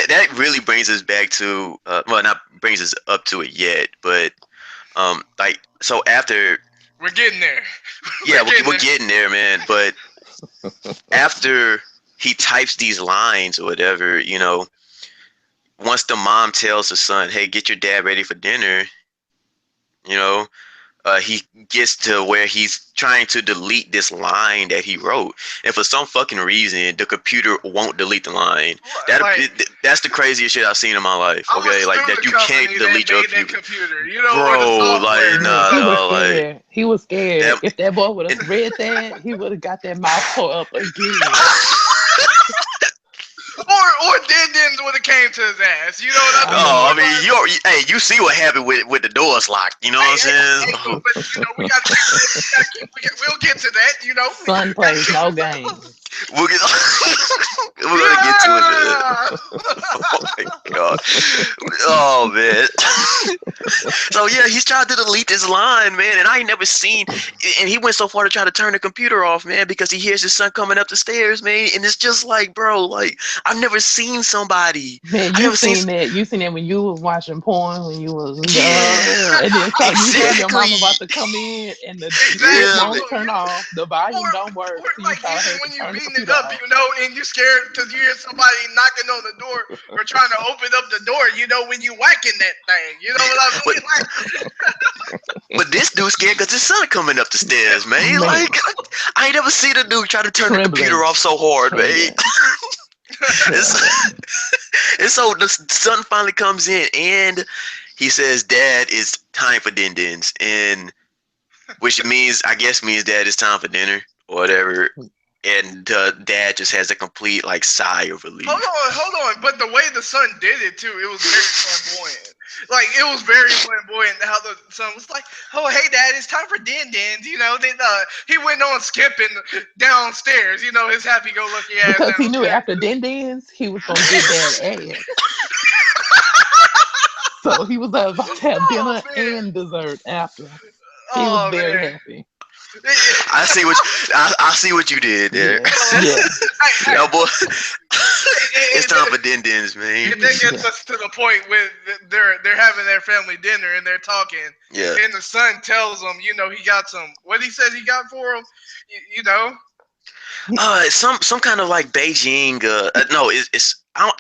that really brings us back to well, not brings us up to it yet, but like so after we're getting there. yeah, We're getting we're there. getting there, man. But after he types these lines or whatever, once the mom tells the son, "Hey, get your dad ready for dinner," you know, he gets to where he's trying to delete this line that he wrote, and for some fucking reason, the computer won't delete the line. Like, That's the craziest shit I've seen in my life. I was Okay, like through that the you can't company that delete your made that computer, computer, or the bro. Like software. yeah, nah, he was dog. Like scared. He was scared. that. If that boy would have And, read that, he would have got that mouth tore up again. Or then would have came to his ass. You know what I I mean? oh, mean, I mean, you see what happened with the doors locked. You know what I'm saying? But we gotta keep that. We'll get to that. son plays no games. We'll get, we're gonna get to it, man. Yeah. Oh my god. Oh man. So yeah, he's trying to delete this line, man, and I ain't never seen. And he went so far to try to turn the computer off, man, because he hears his son coming up the stairs, man, and it's just like, bro, like I've never seen somebody. Man, I you never seen. seen that? You seen that when you was watching porn when you was Yeah, and then you heard your exactly. mama about to come in and the switch Yeah, Exactly. man. won't turn off, the volume Or, don't work, or so you like thought even her to when you turn the beating it computer up, off. and you scared because you hear somebody knocking on the door or trying to open up the door, when you whacking that thing. You know what I But mean? but this dude's scared because his son coming up the stairs, man. Man, Like I ain't never seen a dude try to turn the computer trembling, off so hard, man. trembling, And so, trembling. and so the son finally comes in and he says, "Dad, it's time for din dins," and which means I guess means Dad, it's time for dinner or whatever. And dad just has a complete like sigh of relief. Hold on. But the way the son did it too, it was very flamboyant. Like it was very flamboyant how the son was like, "Oh, hey, Dad, it's time for din dins." Then he went on skipping downstairs. His happy-go-lucky ass Because he knew downstairs. after Din Din's, he was gonna get that ass. So he was about to have Oh dinner man. and dessert after. He was Oh very man. happy. I see what I see what you did there. Yeah, yeah, Hey, Yo, boy, it's and, time for din dins, man. and that gets yeah. us to the point when they're having their family dinner and they're talking, Yeah. and the son tells them, he got some. What he says he got for him, you know. Some kind of like Beijing. No,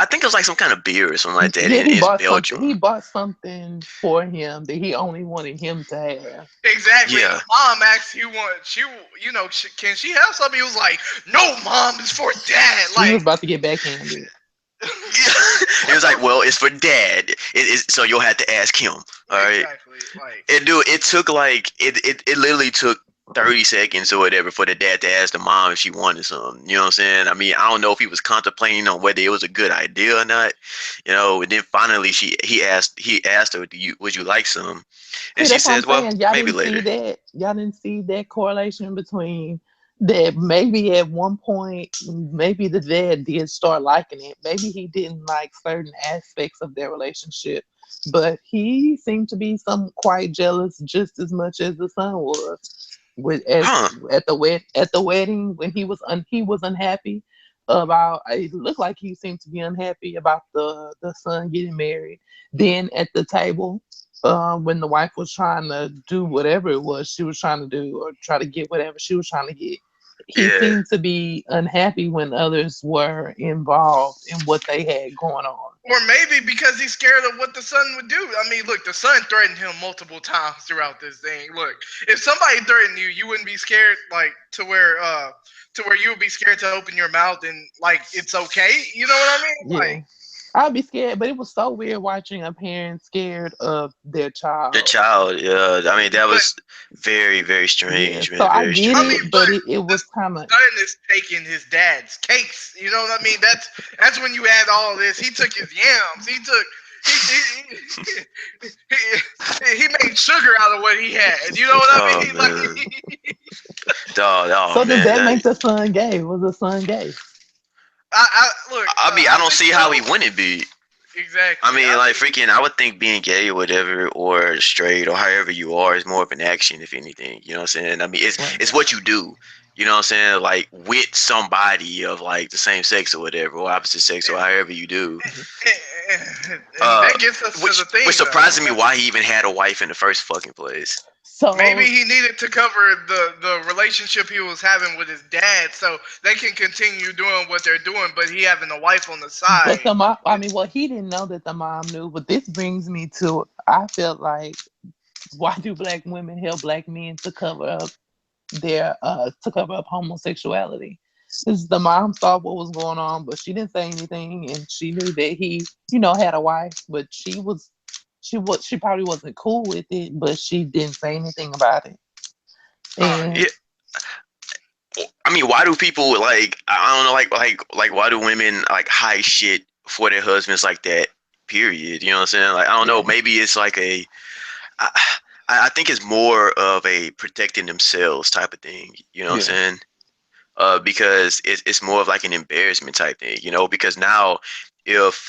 I think it was like some kind of beer or something like that. Yeah, In he it's bought something. He Belgium. bought something for him that he only wanted him to have. Exactly. And Yeah. the mom asked, can she have something? He was like, "No, mom, it's for dad." He Like, was about to get backhanded. It was like, well, it's for dad. It is so you'll have to ask him. All right. exactly. Like, It dude, it took like it literally took 30 seconds or whatever for the dad to ask the mom if she wanted some. You know what I'm saying? I mean, I don't know if he was contemplating on whether it was a good idea or not. And then finally he asked her, would you like some? And See, she that's what I'm says, well, saying. Y'all maybe didn't see later. that. Y'all didn't see that correlation between that. Maybe at one point, maybe the dad did start liking it. Maybe he didn't like certain aspects of their relationship, but he seemed to be some quite jealous just as much as the son was. With as Huh. at the wedding when he was unhappy about, it looked like he seemed to be unhappy about the son getting married. Then at the table, when the wife was trying to do whatever it was she was trying to do or try to get whatever she was trying to get, he Yeah. seemed to be unhappy when others were involved in what they had going on. or maybe because he's scared of what the son would do. I mean, look, the son threatened him multiple times throughout this thing. Look, if somebody threatened you, you wouldn't be scared, like to where to where you would be scared to open your mouth and like it's okay. You know what I mean? Yeah. I'd be scared, but it was so weird watching a parent scared of their The child. child, yeah. I mean, that But was very, very Yeah, strange, so man. I Very get I mean, it, strange. but but it the was kind of son is taking his dad's cakes. You know what I mean? That's when you add all this. He took his yams. He made sugar out of what he had. You know what I Oh mean? man, Like dog. Oh so does man, that that. make the son gay? Was the son gay? I look. I mean, I I don't think see so. how he wouldn't be. I Exactly. mean, I like think. freaking, I would think being gay or whatever, or straight, or however you are, is more of an action, if anything. You know what I'm saying? I mean, Right. it's what you do. You know what I'm saying? Like with somebody of like the same sex or whatever, or opposite sex, or however you do. Mhm. And that gets us to the Which thing, though. surprises me why he even had a wife in the first fucking place. Maybe So, he needed to cover the relationship he was having with his dad, so they can continue doing what they're doing. But he having a wife on the but side. the mom, I mean, well, he didn't know that the mom knew. But this brings me to, I feel like, why do black women help black men to cover up to cover up homosexuality? Because the mom saw what was going on, but she didn't say anything, and she knew that he, had a wife, but she probably wasn't cool with it, but she didn't say anything about it. Yeah, And I mean, why do people like? I don't know, like why do women like hide shit for their husbands like that? Period. You know what I'm saying? Like I don't know. yeah, Maybe it's like a. I, I think it's more of a protecting themselves type of thing. You know what I'm yeah, saying? Because it's more of like an embarrassment type thing. You know, because now if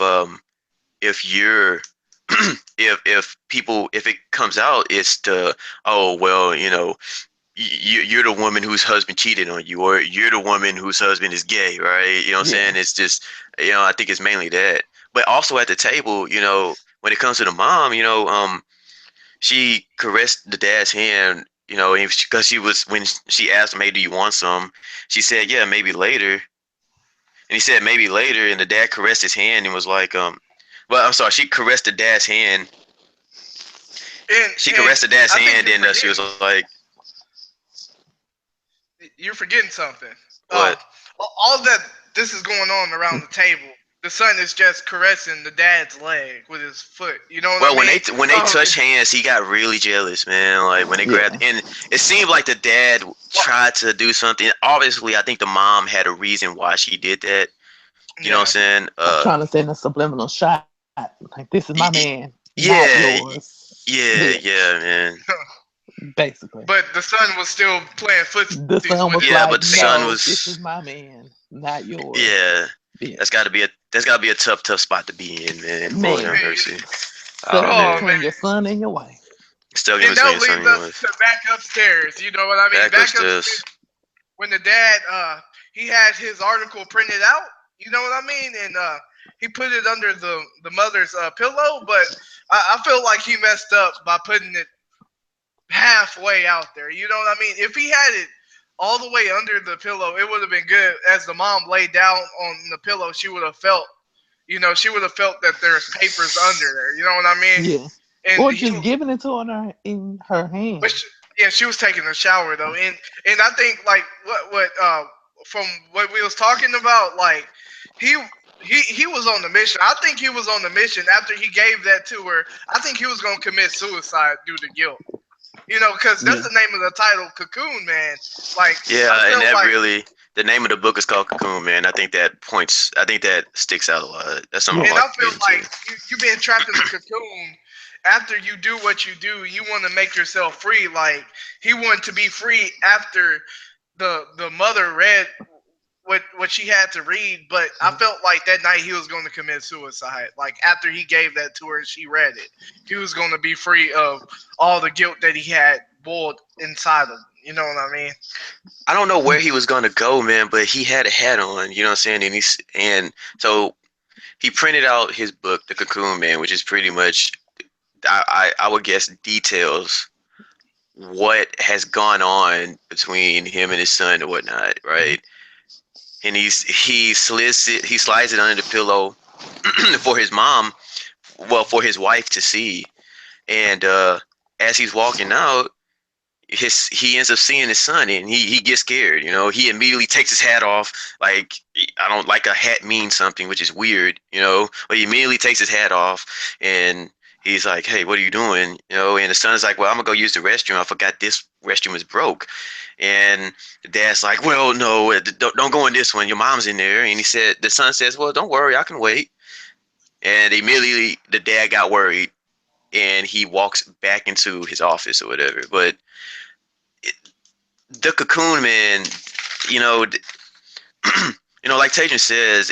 if you're if it comes out, it's the oh well, you're the woman whose husband cheated on you, or you're the woman whose husband is gay, right? You know what I'm yeah, saying? It's just, I think it's mainly that. But also at the table, when it comes to the mom, she caressed the dad's hand, because she was, when she asked him, hey, do you want some? She said, yeah, maybe later. And he said, maybe later. And the dad caressed his hand and was like, well, I'm sorry, she caressed the dad's hand. She And caressed the dad's I think hand, and she was like, you're forgetting something. what? All that this is going on around the table. The son is just caressing the dad's leg with his foot. You know what I Well, mean? when they touched hands, he got really jealous, man. Like when they grabbed, yeah. and it seemed like the dad Well, tried to do something. Obviously, I think the mom had a reason why she did that. You know what I'm yeah. saying? Trying to send a subliminal shot. Like, this is my Y- y- man, not yeah, yours. yeah, Bitch. yeah, man. Basically. But the son was still playing The footsies son with was his Yeah, but like, the son niece. no, this was, is my man, not yours. yeah. Bitch. That's got to be a tough spot to be in, man. Lord have Man. Man, mercy. Stuck Oh in oh man, man. between your son and your wife. stuck in And that between leads something us with to back upstairs. You know what I mean? back Back upstairs upstairs. when the dad he had his article printed out. You know what I mean? And he put it under the mother's pillow, but I feel like he messed up by putting it halfway out there. You know what I mean? If he had it all the way under the pillow, it would have been good. As the mom laid down on the pillow, she would have felt, she would have felt that there's papers under there. You know what I mean? Yeah. And Or he, just giving it to her in her but hand. yeah, she was taking a shower though, and I think like what from what we was talking about, like he. He was on the mission. I think he was on the mission after he gave that to her. I think he was gonna commit suicide due to guilt. Because that's Yeah. the name of the title, Cocoon Man. Like I Yeah, and felt that like, really, the name of the book is called Cocoon, man. I think that sticks out a lot. That's something I Yeah. and like I to feel get like into. you being trapped in the cocoon. After you do what you do, you want to make yourself free. Like he wanted to be free after the mother read what she had to read, but I felt like that night he was going to commit suicide. Like after he gave that to her and she read it, he was going to be free of all the guilt that he had boiled inside of him. You know what I mean? I don't know where he was gonna go, man, but he had a hat on, you know what I'm saying? And so he printed out his book, The Cocoon Man, which is pretty much, I would guess, details what has gone on between him and his son and whatnot, right? And he slides it under the pillow for his mom, well, for his wife to see. And as he's walking out, he ends up seeing his son, and he gets scared. He immediately takes his hat off. Like, I don't like a hat means something, which is weird. But he immediately takes his hat off, and he's like, "Hey, what are you doing?" And the son's like, "Well, I'm gonna go use the restroom. I forgot this restroom is broke." And the dad's like, "Well, no, don't go in this one. Your mom's in there." And the son says, "Well, don't worry, I can wait." And immediately the dad got worried, and he walks back into his office or whatever. But the Cocoon Man, you know, like Tajan says,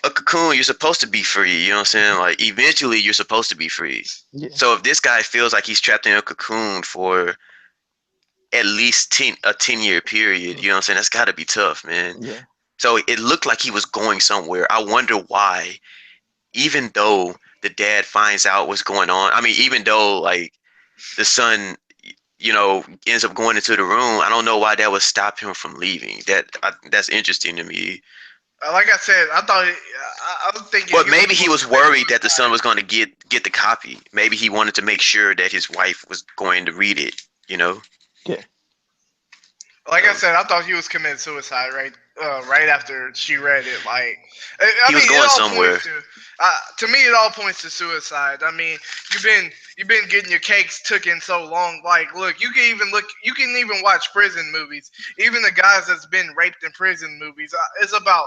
a cocoon, you're supposed to be free. You know what I'm saying? Like, eventually, you're supposed to be free. Yeah. So if this guy feels like he's trapped in a cocoon for at least a 10-year period, you know what I'm saying? That's got to be tough, man. Yeah. So it looked like he was going somewhere. I wonder why, even though the dad finds out what's going on. I mean, even though, like, the son, ends up going into the room, I don't know why that would stop him from leaving. That's interesting to me. Like I said, I was thinking But he was maybe he going to was commit worried that the son suicide. was going to get the copy. Maybe he wanted to make sure that his wife was going to read it. You know. Yeah. Like I So said, I thought he was committing suicide right after she read it. Like, I he was mean, it going all somewhere. points to me. It all points to suicide. I mean, you've been getting your cakes taken so long. Like, look, you can even watch prison movies. Even the guys that's been raped in prison movies, it's about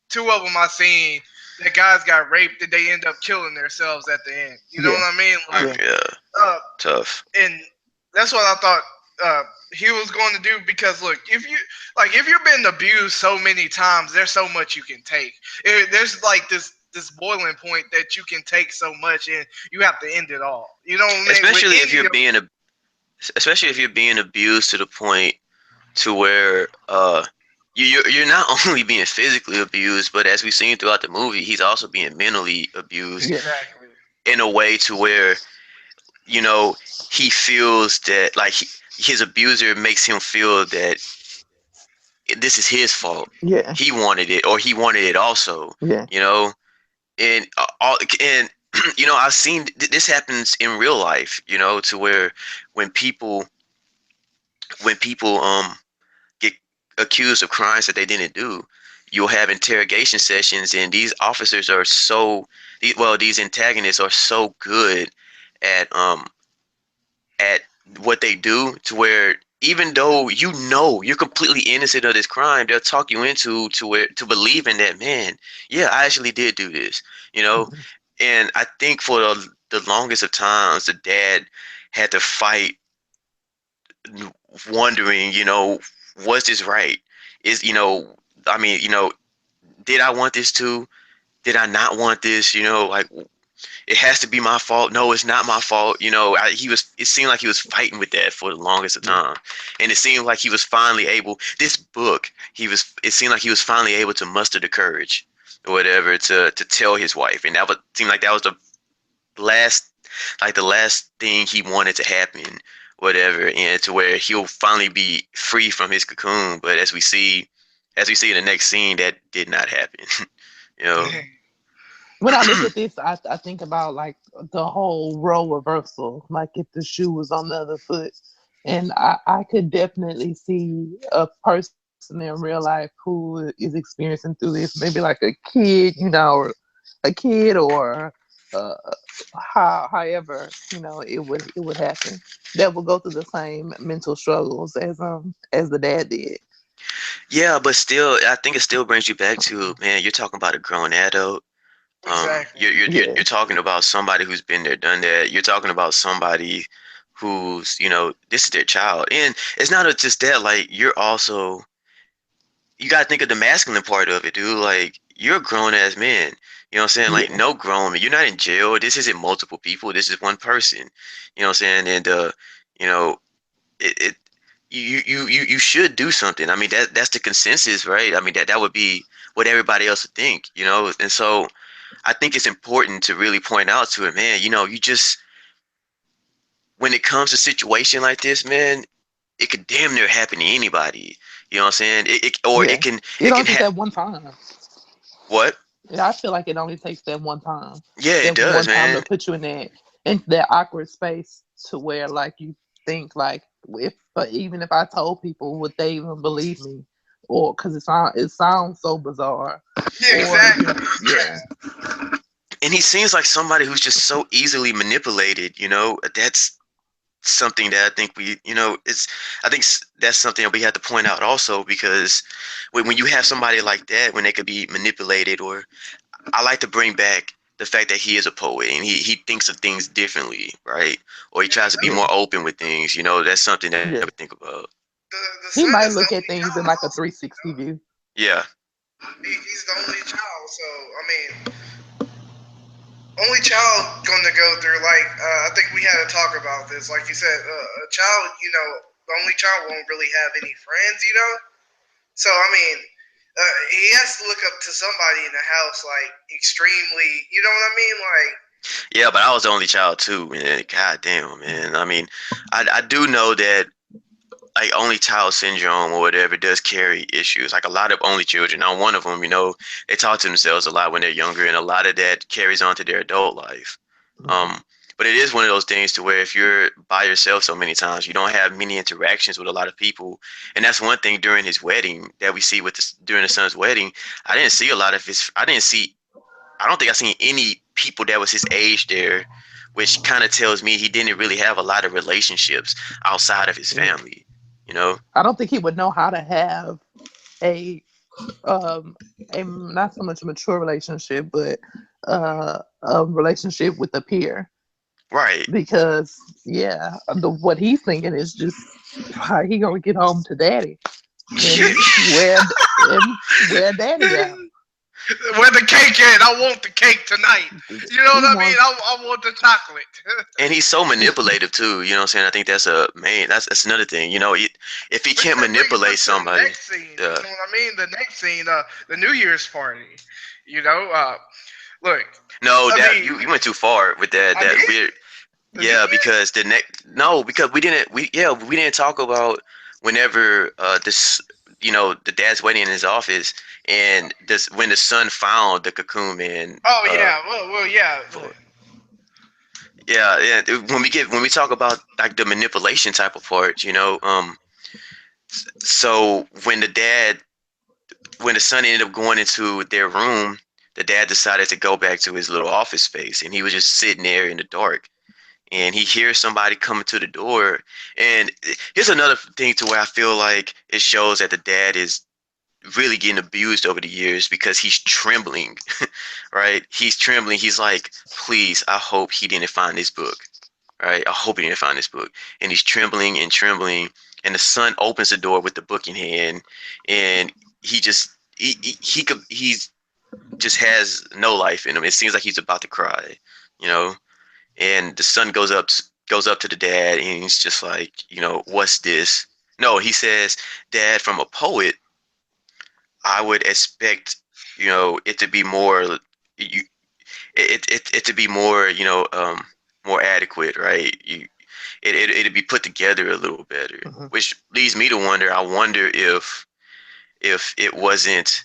two of them I seen. That guys got raped and they end up killing themselves at the end. You know Yeah. what I mean? Like, Yeah. Yeah, uh, tough. and that's what I thought uh, he was going to do. Because look, if you've been abused so many times, there's so much you can take. There's like this boiling point that you can take so much, and you have to end it all. You know what I mean? With Especially if any you're of being especially if you're being abused to the point to where you're not only being physically abused, but as we've seen throughout the movie, he's also being mentally abused Yeah. exactly. in a way to where you know he feels that like his abuser makes him feel that this is his fault. Yeah. He wanted it, or he wanted it also. Yeah. You know, and all and I've seen this happens in real life. To where when people when people get accused of crimes that they didn't do, you'll have interrogation sessions, and these officers are these antagonists are so good at at what they do, to where even though you're completely innocent of this crime, they'll talk you into to believing that, man, yeah, I actually did do this, you know. Mhm. And I think for the longest of times, the dad had to fight, wondering, was this right? Is I mean, did I want this too? Did I not want this? Like, it has to be my fault. No, it's not my fault. It seemed like he was fighting with that for the longest of Yeah. time. And it seemed like he was finally able, this book, it seemed like he was finally able to muster the courage or whatever to tell his wife. And that would seem like that was last, the last thing he wanted to happen, whatever. And to where he'll finally be free from his cocoon. But as we see in the next scene, that did not happen. you know. When I look at this, I think about like the whole role reversal, like if the shoe was on the other foot. And I could definitely see a person in real life who is experiencing through this, maybe like a kid, or a kid, or uh, however, it would happen. That would go through the same mental struggles as the dad did. Yeah, but still, I think it still brings you back to, man, you're talking about a grown adult. Exactly. You're Yeah, talking about somebody who's been there, done that. You're talking about somebody who's, this is their child. And it's not just that, like, you gotta think of the masculine part of it, dude. Like, you're a grown ass man. You know what I'm saying? Like, yeah, no grown man. You're not in jail. This isn't multiple people. This is one person. You know what I'm saying? And you know, it you should do something. I mean, that's the consensus, right? I mean, that would be what everybody else would think. And so I think it's important to really point out to it, man. You just, when it comes to a situation like this, man, it could damn near happen to anybody. You know what I'm saying? Or yeah. It it only can takes have that one time. what? Yeah, I feel like it only takes that one time. Yeah, it That does, one time to man. put you in that awkward space. to where like you think like if even if I told people would they even believe me, or because it sounds so bizarre, Yeah, or exactly. just yeah. And he seems like somebody who's just so easily manipulated. That's something that I think that's something that we have to point out also, because when you have somebody like that, when they could be manipulated, or I like to bring back the fact that he is a poet and he thinks of things differently, right? Or he tries to be And more Yeah, open with things. That's something that I yeah. would think about. the He son might is the look at only things in child like a also. 360 view. Yeah. He's the only child, so I mean, only child going to go through like I think we had to talk about this. Like you said, a child, the only child won't really have any friends. So I mean, he has to look up to somebody in the house, like extremely. You know what I mean? Like, Yeah, but I was the only child too, man. God damn, man. I mean, I do know that like only child syndrome or whatever does carry issues. Like a lot of only children. Now, one of them, they talk to themselves a lot when they're younger, and a lot of that carries on to their adult life. Mhm. Um, but it is one of those things to where if you're by yourself so many times, you don't have many interactions with a lot of people, and that's one thing during his wedding that we see during the son's wedding. I didn't see a lot of his. I didn't see. I don't think I seen any people that was his age there, which kind of tells me he didn't really have a lot of relationships outside of his Yeah. family. You know. I don't think he would know how to have a um a not so much a mature relationship, but a relationship with a peer. Right. Because yeah, what he's thinking is just how he gonna get home to daddy and where daddy at. where the cake at? I want the cake tonight. You know He what I mean? wants I want the chocolate. And he's so manipulative too. You know what I'm saying? I think that's a main. That's another thing. If he Which can't that brings manipulate us to the somebody, next scene. uh, You know what I mean? The next scene, the New Year's party. You know, look, no, I that mean, you went too far with that. I That did weird. the New Yeah, Year's. because the next no, because we didn't talk about whenever this the dad's waiting in his office, and this when the son found the cocoon man. Oh yeah, well, yeah. For Yeah, yeah. When we talk about like the manipulation type of part, so when the son ended up going into their room, the dad decided to go back to his little office space, and he was just sitting there in the dark, and he hears somebody coming to the door. And here's another thing to where I feel like it shows that the dad is really getting abused over the years, because he's trembling. Right? He's trembling. He's like, please, I hope he didn't find this book. Right? I hope he didn't find this book. And he's trembling and trembling. And the son opens the door with the book in hand, and he just he could he's just has no life in him. It seems like he's about to cry, you know. And the son goes up to the dad, and he's just like, what's this? No, he says, Dad, from a poet, I would expect, it to be more, you, it to be more, more adequate, right? It'd be put together a little better, Mhm. which leads me to wonder. I wonder if it wasn't,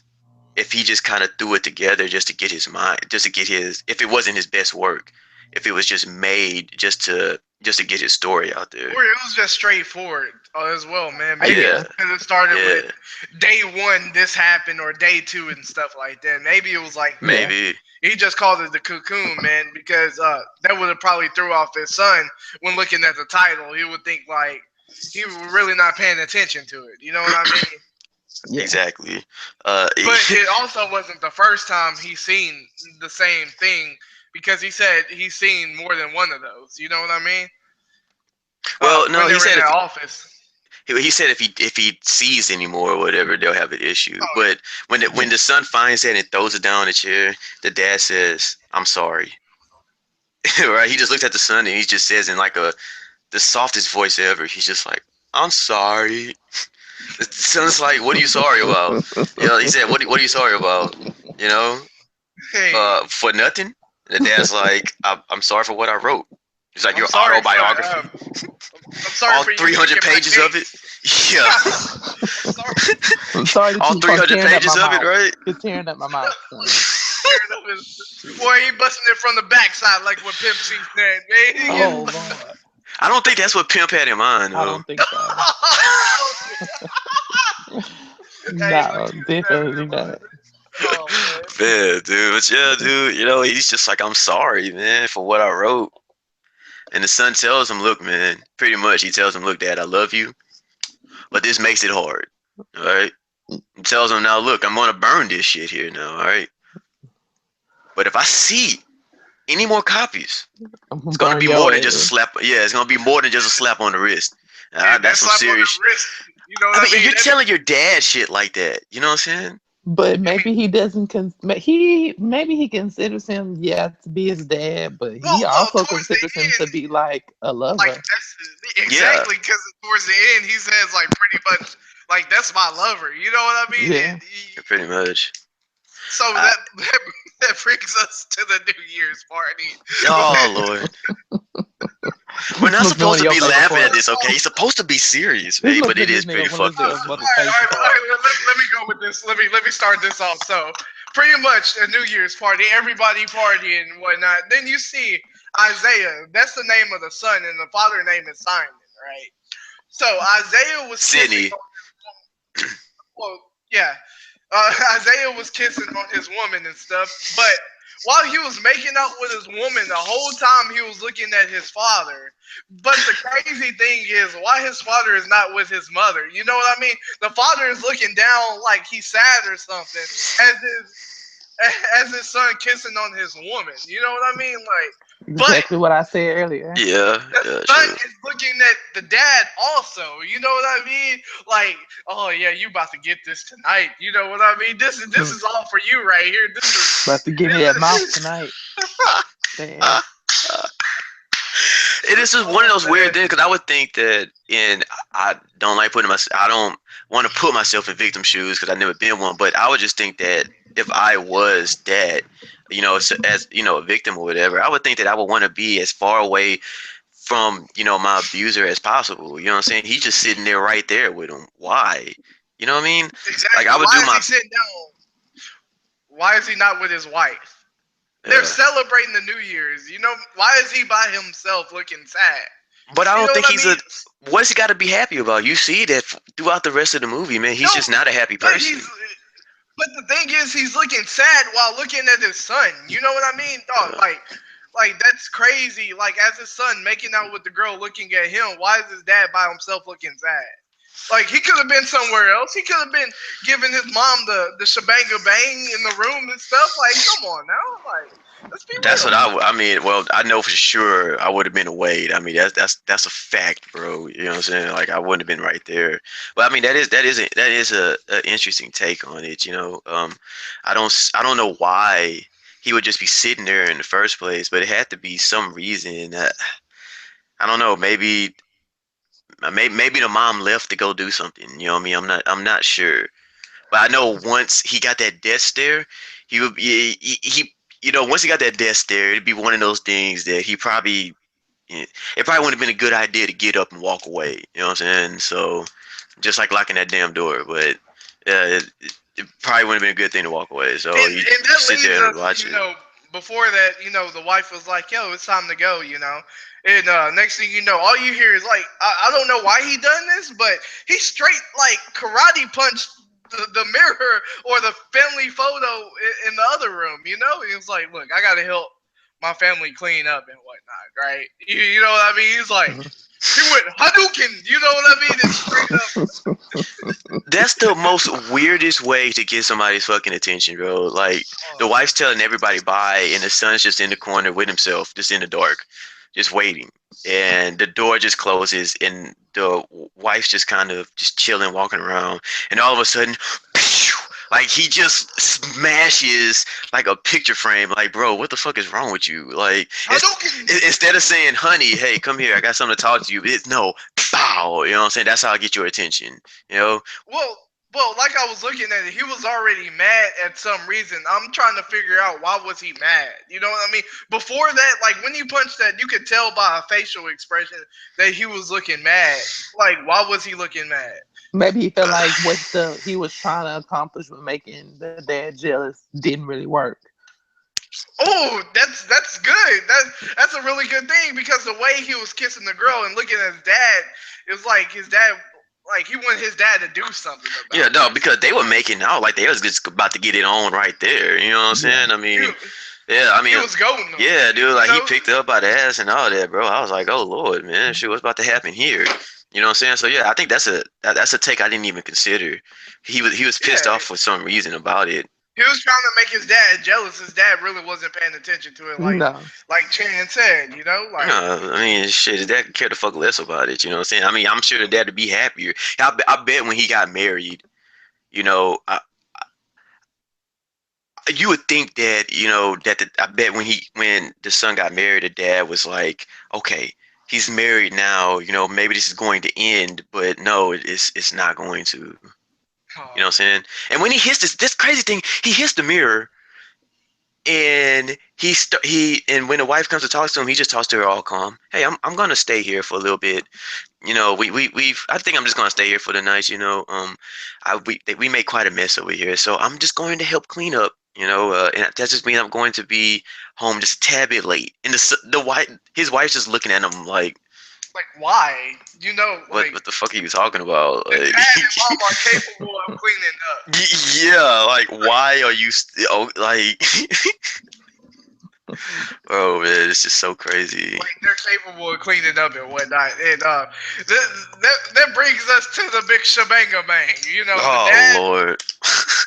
if he just kind of threw it together just to get his mind, just to get his, if it wasn't his best work, if it was just made just to get his story out there. Or it was just straightforward as well, man. Maybe Yeah, Yeah, because it started with yeah, day one, this happened, or day two and stuff like that. Maybe it was like that. yeah, maybe. He just called it the cocoon, man, because that would have probably threw off his son when looking at the title. He would think like he was really not paying attention to it. You know what I mean? yeah. Exactly. But it also wasn't the first time he's seen the same thing, because he said he's seen more than one of those. You know what I mean? well, When no, they he were in said that if office. he said if he sees anymore or whatever, they'll have an issue. Oh But when Yeah. the son finds that and throws it down the chair, the dad says, "I'm sorry." Right? He just looks at the son, and he just says in like the softest voice ever. He's just like, "I'm sorry." The son's like, "What are you sorry about?" He said, "What are you sorry about?" You know, hey, for nothing. And the dad's like, I'm sorry for what I wrote. He's like, I'm your sorry for autobiography, I'm sorry all for you 300 taking my pages of it. cakes. Yeah, I'm sorry I'm sorry to all keep on 300 tearing up my pages of it, mouth. right? You're tearing up my mouth, son. for tearing up his. Boy, he busting it from the backside like what Pimp C said, man. Oh Lord. I don't think that's what Pimp had in mind, I though. don't think so. Hey, look No, at that, definitely not. oh man. Man, dude, but yeah, dude, he's just like, I'm sorry, man, for what I wrote. And the son tells him, look, man, pretty much, he tells him, look, Dad, I love you, but this makes it hard. All right. He tells him, now, look, I'm gonna burn this shit here now. All right. But if I see any more copies, I'm gonna it's gonna burn be more your than just a ass. slap. Yeah, it's gonna be more than just a slap on the wrist. And that That's some slap on serious. the wrist, you know I what I mean, mean? you're That, telling your dad shit like that. You know what I'm saying? But you mean, maybe he doesn't. Maybe he considers him, yeah, to be his dad, but he well, also towards the considers him end, to be like a like lover. that's Yeah, exactly because towards the end he says like pretty much like that's my lover. You know what I mean? Yeah. pretty much. So I, that brings us to the New Year's party. oh Lord, we're This not must be one supposed of to your be favorite laughing at parts. this, okay? It's supposed to be serious, This man, must but be it is pretty one of fucking. the All motivation right, parts. let me go with this. Let me start this off. So, pretty much a New Year's party, everybody partying and whatnot. Then you see Isaiah. That's the name of the son, and the father name is Simon, right? So Isaiah was kissing. Sydney. Well, yeah, Isaiah was kissing on his woman and stuff. But while he was making out with his woman, the whole time he was looking at his father. But the crazy thing is, why his father is not with his mother? You know what I mean? The father is looking down like he's sad or something, as his son kissing on his woman. You know what I mean? Like, but Exactly what I said earlier. Yeah, the yeah, son true. is looking at the dad also. You know what I mean? Like, oh yeah, you about to get this tonight. You know what I mean? This is all for you right here. About to give me that mouth tonight. Damn. It is just one of Oh those weird man. things because I would think that, and I don't like putting myself, I don't want to put myself in victim shoes because I've never been one, but I would just think that if I was that, as a victim or whatever, I would think that I would want to be as far away from my abuser as possible. You know what I'm saying? He's just sitting there right there with him. Why? You know what I mean? Like I Exactly. would do Why is my he sitting down? Why is he not with his wife? They're yeah. celebrating the New Year's. You know, why is he by himself looking sad? But I You don't know think what I he's a. mean? What's he got to be happy about? You see that throughout the rest of the movie, man. He's No, just not a happy but person. the thing is, he's looking sad while looking at his son. You know what I mean, dog? Uh, Like that's crazy. Like as his son making out with the girl looking at him, why is his dad by himself looking sad? Like he could have been somewhere else. He could have been giving his mom the shebanga bang in the room and stuff. Like, come on now. Like, let's be That's what real. I mean. Well, I know for sure I would have been away. I mean, that's a fact, bro. You know what I'm saying? Like I wouldn't have been right there. But I mean, that is a interesting take on it. I don't know why he would just be sitting there in the first place, but it had to be some reason. I don't know. Maybe the mom left to go do something. You know what I mean? I'm not sure. But I know once he got that death stare, he would once he got that death stare, it'd be one of those things that he probably it probably wouldn't have been a good idea to get up and walk away. You know what I'm saying? So just like locking that damn door, but it probably wouldn't have been a good thing to walk away. So And he and just that sit leads there and us, watch it. before that, the wife was like, "Yo, it's time to go," And next thing you know, all you hear is like, I don't know why he done this, but he straight like karate punched the mirror or the family photo in the other room. He was like, "Look, I gotta help my family clean up and whatnot, right?" You know what I mean? He's like, he went Hadouken. You know what I mean? And straight up. That's the most weirdest way to get somebody's fucking attention, bro. Like the Oh, wife's telling everybody bye, and the son's just in the corner with himself, just in the dark, just waiting. And the door just closes, and the wife's just kind of just chilling, walking around, and all of a sudden, like he just smashes like a picture frame. Like, bro, what the fuck is wrong with you? Like, Hadouken. instead of saying, "Honey, hey, come here, I got something to talk to you," it's no, bow. You know what I'm saying? That's how I get your attention. You know? Well, like I was looking at it, he was already mad at some reason. I'm trying to figure out why was he mad. You know what I mean? Before that, like when you punched that, you could tell by a facial expression that he was looking mad. Like, why was he looking mad? Maybe he felt like what he was trying to accomplish with making the dad jealous didn't really work. Oh, that's good. That's a really good thing because the way he was kissing the girl and looking at his dad, it was like his dad, like he wanted his dad to do something Yeah, about no, that. because they were making out like they was just about to get it on right there. You know what I'm Yeah. saying? I He, mean, yeah, I he mean, was goading them, yeah, dude, you like he know. picked her up by the ass and all that, bro. I was like, oh lord, man, shit, what's about to happen here? You know what I'm saying? So yeah, I think that's a take I didn't even consider. He was pissed Yeah, off for some reason about it. he was trying to make his dad jealous. His dad really wasn't paying attention to it, No. like Chan said, you know, like I mean, shit, his dad could care the fuck less about it. You know what I'm saying? I mean, I'm sure the dad would be happier. I bet when he got married, you know, you would think that I bet when the son got married, the dad was like, okay, he's married now, maybe this is going to end, but no, it's not going to. You know what I'm saying? And when he hits this crazy thing, he hits the mirror, and and when the wife comes to talk to him, he just talks to her all calm. Hey, I'm gonna stay here for a little bit. We've I think I'm just gonna stay here for the night. We made quite a mess over here, so I'm just going to help clean up. And that just means I'm going to be home just a tad bit late. And his wife's just looking at him like why, you know, like what the fuck are you talking about? the Like, dad and mom are capable of cleaning up. yeah, like why are you like, oh man, it's just so crazy. Like they're capable of cleaning up and whatnot. And that brings us to the big shebanga bang. You know, Oh Lord.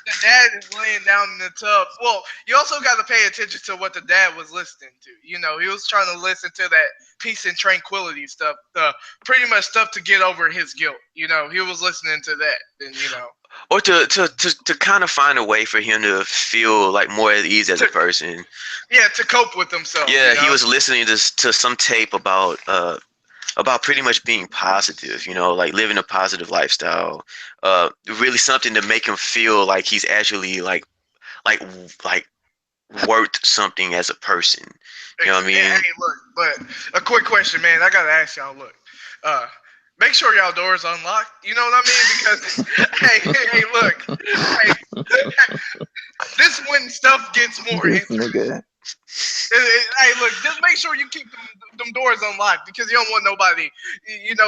the dad is laying down in the tub. Well, you also got to pay attention to what the dad was listening to. You know, he was trying to listen to that peace and tranquility stuff, pretty much stuff to get over his guilt. You know, he was listening to that, and Or to kind of find a way for him to feel like more at ease as a to person. yeah, to cope with himself. You Yeah, he know, was listening to some tape about pretty much being positive, like living a positive lifestyle. Really something to make him feel like he's actually like like worth something as a person. You know what I Hey, mean? look, but a quick question, man. I gotta ask y'all. Look, uh, make sure y'all doors unlocked. You know what I mean? Because hey, look, this when stuff gets more This interesting. nigga. Hey, look, just make sure you keep them doors unlocked because you don't want nobody,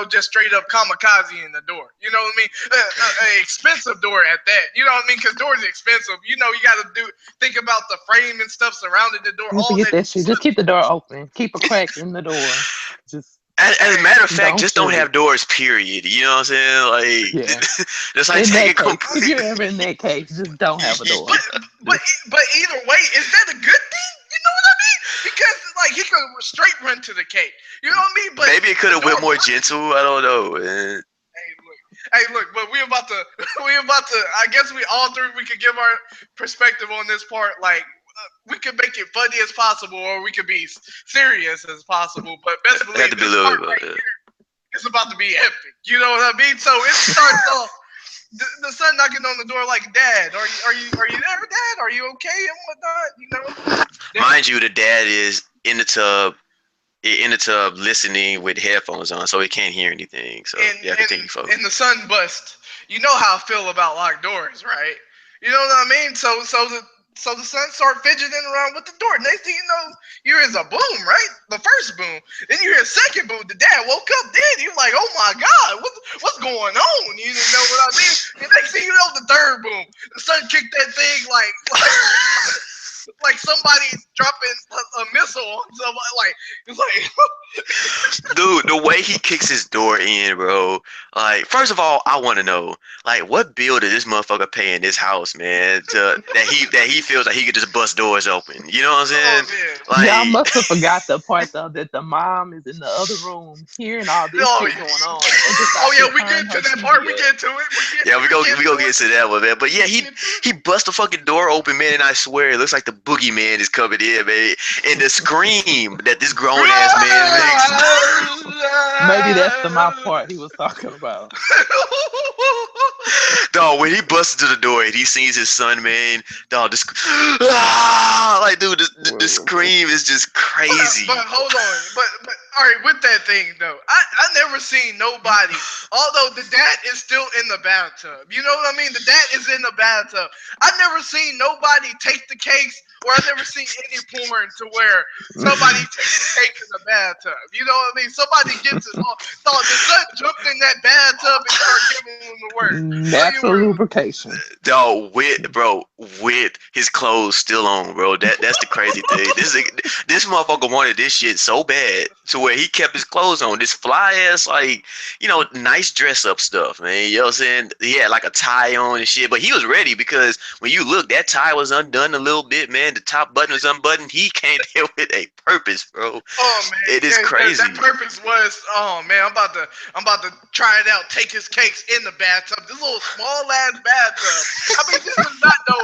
just straight up kamikaze in the door. You know what I mean? An expensive door at that. You know what I mean? Because doors are expensive. You know, you got to think about the frame and stuff surrounding the door. You All forget that. that shit. Just keep the door open. Keep a crack in the door. Just As a Hey, matter of fact, don't just don't shut have it. doors, period. You know what I'm saying? Yeah. Like, just like In take that it case, if complete. you're ever in that case, just don't have a door. but but Just but either way, is that a good thing? You know what I mean? Because like he could straight run to the cake. You know what I mean? But Maybe it could the have went door. more gentle. I don't know, man. Hey, look, but we about to, we about to. I guess we all three we could give our perspective on this part. Like we could make it funny as possible, or we could be serious as possible. But best It had to believe be a this little part bit right about it. here is about to be epic. You know what I mean? So it starts off. The son knocking on the door like, "Dad, are you there, Dad? Are you okay and whatnot?" You know. Mind you, the dad is in the tub listening with headphones on, so he can't hear anything. So and yeah, and continue, folks. and the sun bust. You know how I feel about locked doors, right? You know what I mean? So the son start fidgeting around with the door. Next thing you know, you hear is a boom, right? The first boom. Then you hear a second boom. The dad woke up dead. He was like, "Oh my god, what's going on?" You didn't know what I mean. And next thing you know, the third boom. The son kicked that thing like somebody dropping a missile on somebody. Like it's like Dude, the way he kicks his door in, bro. Like, first of all, I want to know, like, what bill did this motherfucker pay in this house, man? That he feels like he could just bust doors open. You know what I'm oh saying? man. y'all Like, must have forgot the part though that the mom is in the other room hearing all this Oh, shit going on and oh decides to yeah, we turn get to her that part. TV We up. get to it. yeah, we go Get we to go get it. to that one, man. But yeah, he Get to it. he bust the fucking door open, man, and I swear it looks like the boogeyman is coming in, man. And the scream that this grown ass man makes. Maybe that's the my part he was talking about. Dog, when he busts into the door and he sees his son, man, dog, this, like, dude, the scream is just crazy. But hold on, but all right. With that thing though, I never seen nobody. Although the dad is still in the bathtub, you know what I mean. The dad is in the bathtub. I never seen nobody take the cakes or I've never seen any porn to where somebody takes a cake in the bathtub. You know what I mean? Somebody gets it all. Thought the son jumped in that bathtub and started giving them the word. So you Natural were lubrication. Dog, with his clothes still on, bro. That's the crazy thing. This motherfucker wanted this shit so bad to where he kept his clothes on. This fly ass, like, nice dress up stuff, man. You know what I'm saying? He had like a tie on and shit, but he was ready because when you look, that tie was undone a little bit, man. The top button was unbuttoned. He came there with a purpose, bro. oh man, It is yeah, crazy. that purpose was oh man, I'm about to try it out. Take his cakes in the bathtub. This little small ass bathtub. I mean, this is not no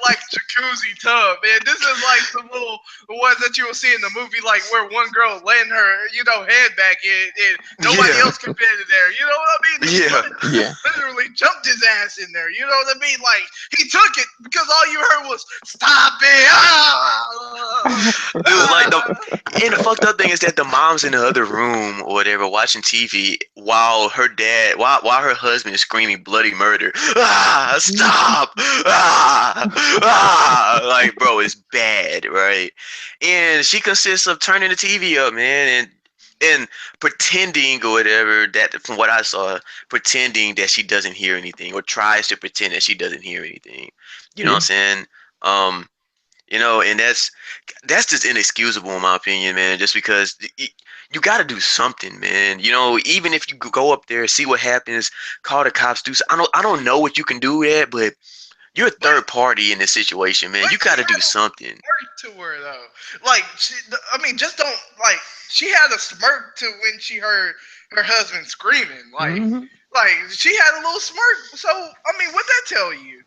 like jacuzzi tub, man. This is like the little the ones that you will see in the movie, like where one girl laying her head back in, and nobody Yeah. else can fit in there. You know what I mean? This Yeah. brother Yeah. literally jumped his ass in there. You know what I mean? Like he took it because all you heard was "Stop it!" Dude, like and the fucked up thing is that the mom's in the other room or whatever watching TV while while her husband is screaming bloody murder. Ah, stop! Like, bro, it's bad, right? And she consists of turning the TV up, man, and pretending or whatever that from what I saw, pretending that she doesn't hear anything or tries to pretend that she doesn't hear anything. You know what I'm Yeah. saying? Um, and that's just inexcusable in my opinion, man. Just because you got to do something, man. Even if you go up there, see what happens, call the cops, I don't know what you can do yet, but you're a But third party in this situation, man. but You he got to had do something. to her though. Like I mean, just don't like. She had a smirk to when she heard her husband screaming. Hmm. Like she had a little smirk. So I mean, what that tell you?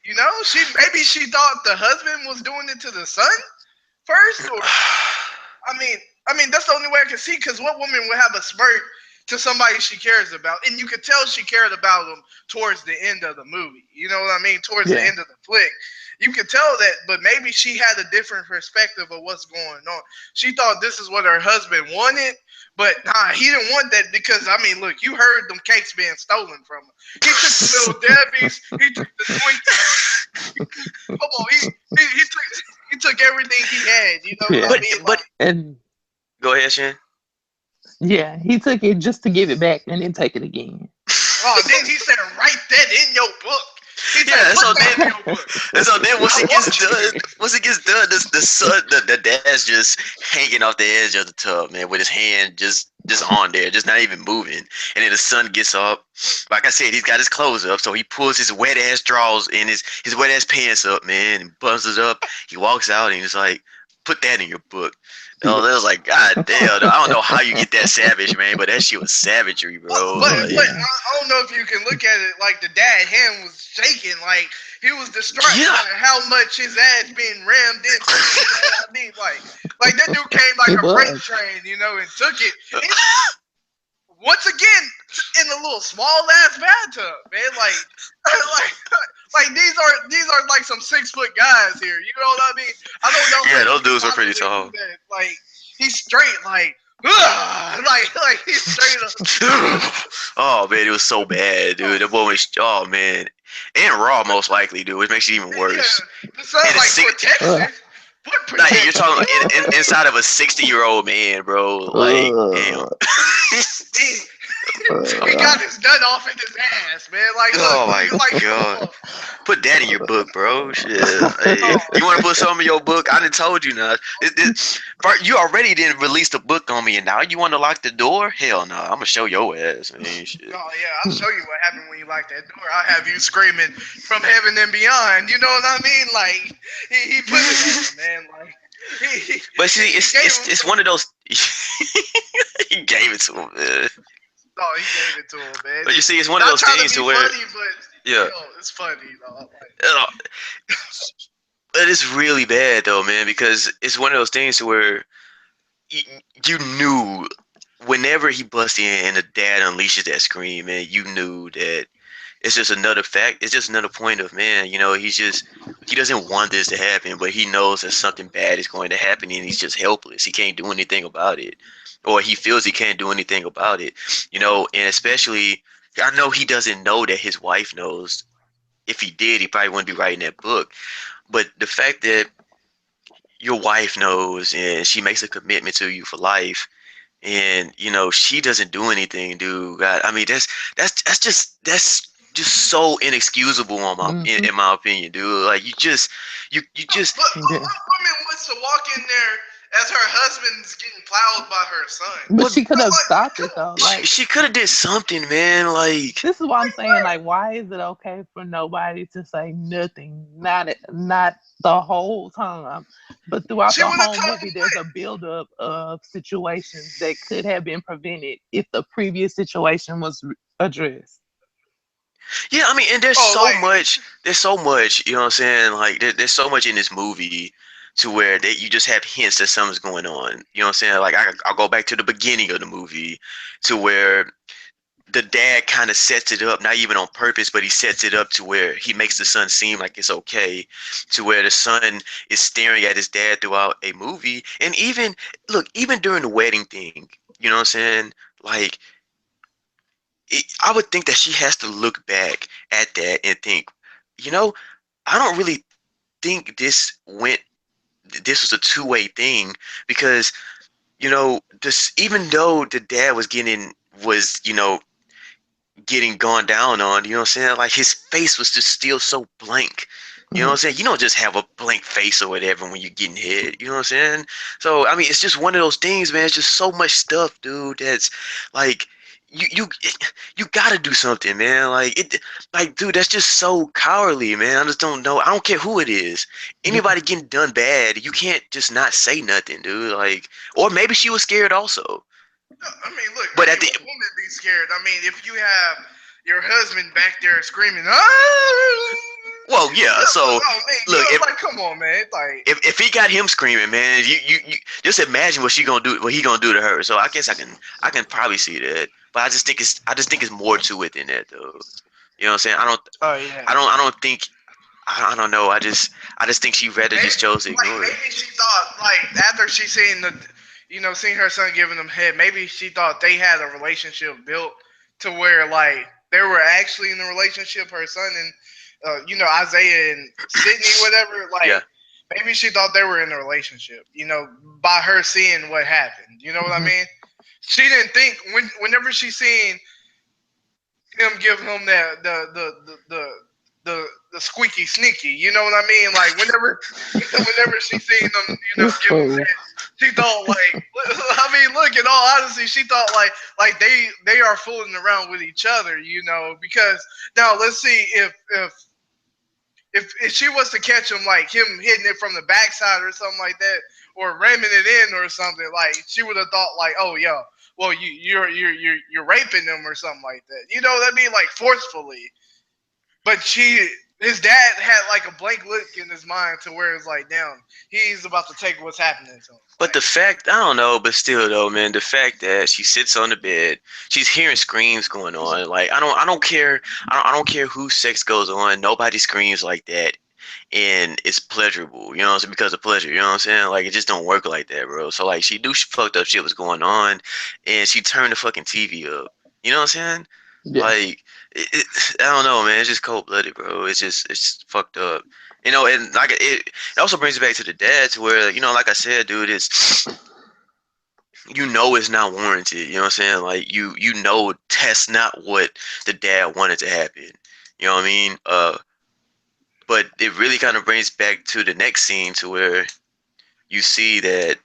You know, she thought the husband was doing it to the son first, or I mean that's the only way I can see. Because what woman would have a smirk to somebody she cares about, and you could tell she cared about him towards the end of the movie. You know what I mean? Towards the Yeah. end of the flick, you could tell that. But maybe she had a different perspective of what's going on. She thought this is what her husband wanted. But nah, he didn't want that because I mean, look, you heard them cakes being stolen from him. He took the little Debbie's, he took the Twinkies. Come on, he took everything he had. You know what Yeah. I but mean? but Like, And go ahead, Shan. yeah, he took it just to give it back and then take it again. oh, then he said, write that in your book. He said, Yeah, and put so that then in your book. and so then once I it gets want done, you. the dad's just hanging off the edge of the tub, man, with his hand just on there, just not even moving. And then the son gets up. Like I said, he's got his clothes up, so he pulls his wet ass drawers and his wet ass pants up, man, and buttons it up. He walks out and he's like, "Put that in your book." Oh, Yeah. that was like, God damn! I don't know how you get that savage, man, but that shit was savagery, bro. But Like, Yeah. I don't know if you can look at it like the dad hand was shaking, like he was distraught yeah. by how much his ass being rammed into. You know what I mean? Like that dude came like It a freight was. train, and took it. And once again, in a little small ass bathtub, man. Like, like these are like some 6 foot guys here. You know what I mean? I don't know Yeah, if those you can dudes were pretty possibly do tall. that. Like he's straight, like. Ugh, like he's straight up. Oh man, it was so bad, dude. The boy was, oh man, and raw most likely, dude, which makes it even Yeah, worse. the son And it's like sick. Ugh. protection. What Like you're protection? talking like inside of a 60-year-old man, bro. Like, damn. Ugh. He, he Ugh. got his nut off in his ass, man. Like, Oh look, my like, come god. on. Put that in your book, bro. Shit. Hey, Oh, you want to put some in your book? I done told you now. You already didn't release the book on me, and now you want to lock the door? Hell no. I'm gonna show your ass. I mean, shit. oh, yeah, I'll show you what happened when you lock that door. I'll have you screaming from heaven and beyond. You know what I mean? Like, he put it on, man. Like, But see, he gave him it's some. one of those. He gave it to him, man. Oh, he gave it to him, man. But you see, it's one of Not those trying things to to be where, funny, but yeah, it's funny, though. Like, uh, it is really bad though, man, because it's one of those things to where you, you knew whenever he busts in and the dad unleashes that scream, man, you knew that it's just another fact. It's just another point of, man, he doesn't want this to happen, but he knows that something bad is going to happen and he's just helpless. He can't do anything about it. Or he feels he can't do anything about it. And especially I know he doesn't know that his wife knows. If he did, he probably wouldn't be writing that book. but the fact that your wife knows and she makes a commitment to you for life, and she doesn't do anything, dude. God, I mean, that's just so inexcusable Hmm. in my opinion, dude. Like you just But Yeah. what woman wants to walk in there as her husband's getting plowed by her son? But what she could have Like, stopped come it on. though. Like she could have did something, man. Like, this is why I'm Like saying, what? like, why is it okay for nobody to say nothing? Not the whole time, but throughout She the would have whole told movie, him there's what? a buildup of situations that could have been prevented if the previous situation was addressed. yeah, I mean, and there's Oh, so like much, you know what I'm saying? Like, there's so much in this movie to where that you just have hints that something's going on. You know what I'm saying? Like, I'll go back to the beginning of the movie to where the dad kind of sets it up, not even on purpose, but he sets it up to where he makes the son seem like it's okay, to where the son is staring at his dad throughout a movie. And even, look, even during the wedding thing, you know what I'm saying? Like, I would think that she has to look back at that and think, you know, I don't really think this was a two-way thing, because, this, even though the dad was getting gone down on, you know what I'm saying? Like, his face was just still so blank. You know what I'm Mhm. saying? You don't just have a blank face or whatever when you're getting hit. You know what I'm saying? So, I mean, it's just one of those things, man. It's just so much stuff, dude. That's like, you you you gotta do something, man. Like, dude, that's just so cowardly, man. I just don't know. I don't care who it is. Yeah. Anybody getting done bad, you can't just not say nothing, dude. Like, or maybe she was scared also. I mean, look. I But at mean, the what woman be scared? I mean, if you have your husband back there screaming, ah, well, yeah. So, oh man, look, if like, come on, man. Like, if he got him screaming, man, you just imagine what he gonna do to her. So I guess I can probably see that, but I just think it's more to it than that, though. You know what I'm saying? oh yeah. I don't think I don't know. I just think she rather Maybe, just chose to like ignore it. maybe she thought like after she seen seeing her son giving them head, maybe she thought they had a relationship built to where like they were actually in a relationship. Her son and Isaiah and Sydney, whatever. Like Yeah. maybe she thought they were in a relationship. By her seeing what happened. You know what I Mhm. mean? She didn't think whenever she seen him give him the squeaky sneaky. You know what I mean? Like whenever she seen them, This give him fool. head, she thought like I mean, look, in all honesty, she thought like they are fooling around with each other. Because now let's see if she was to catch him like him hitting it from the backside or something like that, or ramming it in or something, like she would have thought like, oh yeah, well you're raping them or something like that. That'd be like forcefully. But his dad had like a blank look in his mind to where it's like, damn, he's about to take what's happening to him. But the Like, fact, I don't know, but still though, man, the fact that she sits on the bed, she's hearing screams going on. Like, I don't care, I don't care who sex goes on. Nobody screams like that, and it's pleasurable. You know what I'm saying? Because of pleasure. You know what I'm saying? Like, it just don't work like that, bro. So like, she knew she fucked up shit was going on, and she turned the fucking TV up. You know what I'm saying? Yeah. Like, I don't know, man. It's just cold blooded, bro. It's fucked up. And like it also brings it back to the dad, to where, like I said, dude, it's not warranted. You know what I'm saying? Like, that's not what the dad wanted to happen. You know what I mean? But it really kind of brings back to the next scene, to where you see that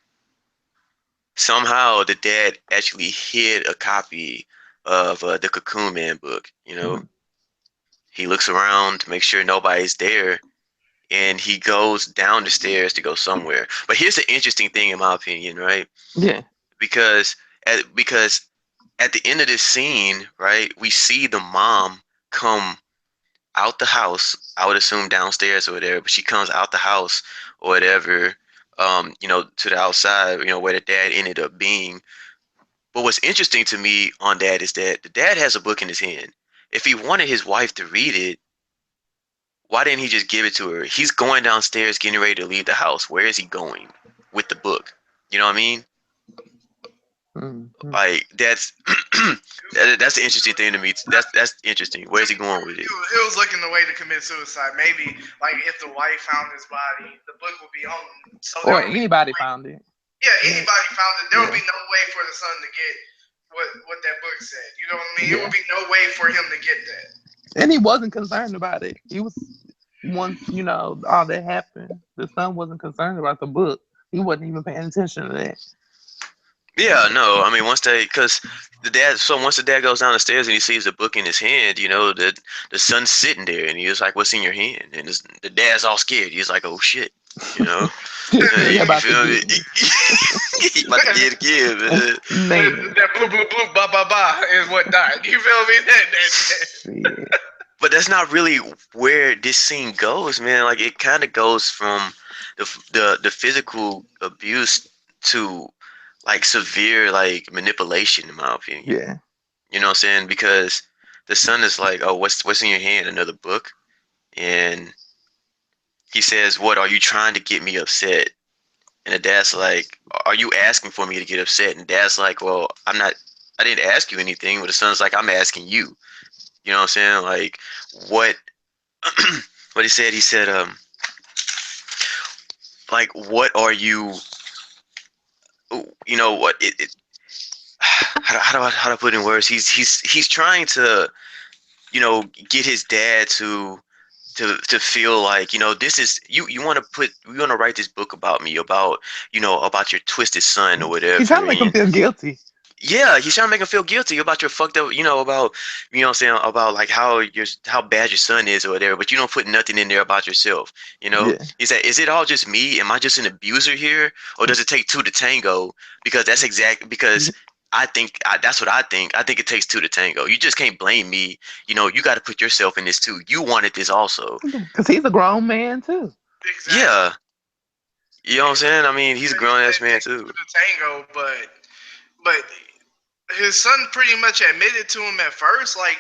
somehow the dad actually hid a copy of the Cocoon Man book. Mhm. He looks around to make sure nobody's there, and he goes down the stairs to go somewhere. But here's the interesting thing, in my opinion, right? Yeah. Because at the end of this scene, right, we see the mom come out the house. I would assume downstairs or whatever, but she comes out the house or whatever, to the outside, where the dad ended up being. But what's interesting to me on that is that the dad has a book in his hand. If he wanted his wife to read it, why didn't he just give it to her? He's going downstairs, getting ready to leave the house. Where is he going with the book? You know what I mean? Mhm. Like that's that's the interesting thing to me. That's interesting. Where's he going with it? He was looking the way to commit suicide. Maybe like if the wife found his body, the book would be on. So there Or would be anybody found it. yeah, Yeah. anybody found it. There would Yeah. be no way for the son to get what that book said. You know what I mean? It Yeah. would be no way for him to get that. And he wasn't concerned about it. He was once, all that happened, the son wasn't concerned about the book. He wasn't even paying attention to that. Yeah, no, I mean because once the dad goes down the stairs and he sees the book in his hand, the son's sitting there and he was like, "What's in your hand?" And the dad's all scared. He's like, "Oh shit," you know. He You about to feel me? get me. He about to get a kid, man. Man. That blue blue blue ba ba ba is what died. You feel me? Shit. But that's not really where this scene goes, man. Like it kind of goes from the physical abuse to like severe like manipulation, in my opinion. Yeah. You know what I'm saying? Because the son is like, "Oh, what's in your hand? Another book?" And he says, "What are you trying to get me upset?" And the dad's like, "Are you asking for me to get upset?" And dad's like, "Well, I'm not. I didn't ask you anything." But the son's like, "I'm asking you." You know what I'm saying? Like, what? What he said? He said, like, what are you? You know what? How do I put it in words? He's trying to get his dad to feel like this is you want to write this book about me about your twisted son or He's whatever. trying to make him And feel guilty. yeah, he's trying to make him feel guilty about your fucked up, about, what I'm saying, about like how bad your son is or whatever, but you don't put nothing in there about yourself, Yeah. He said, is it all just me? Am I just an abuser here? Or does it take two to tango? Because because that's what I think. I think it takes two to tango. You just can't blame me. You got to put yourself in this too. You wanted this also. Because he's a grown man, too. Exactly. Yeah. You know what I'm saying? I mean, he's a grown ass man Take too. the tango, but his son pretty much admitted to him at first, like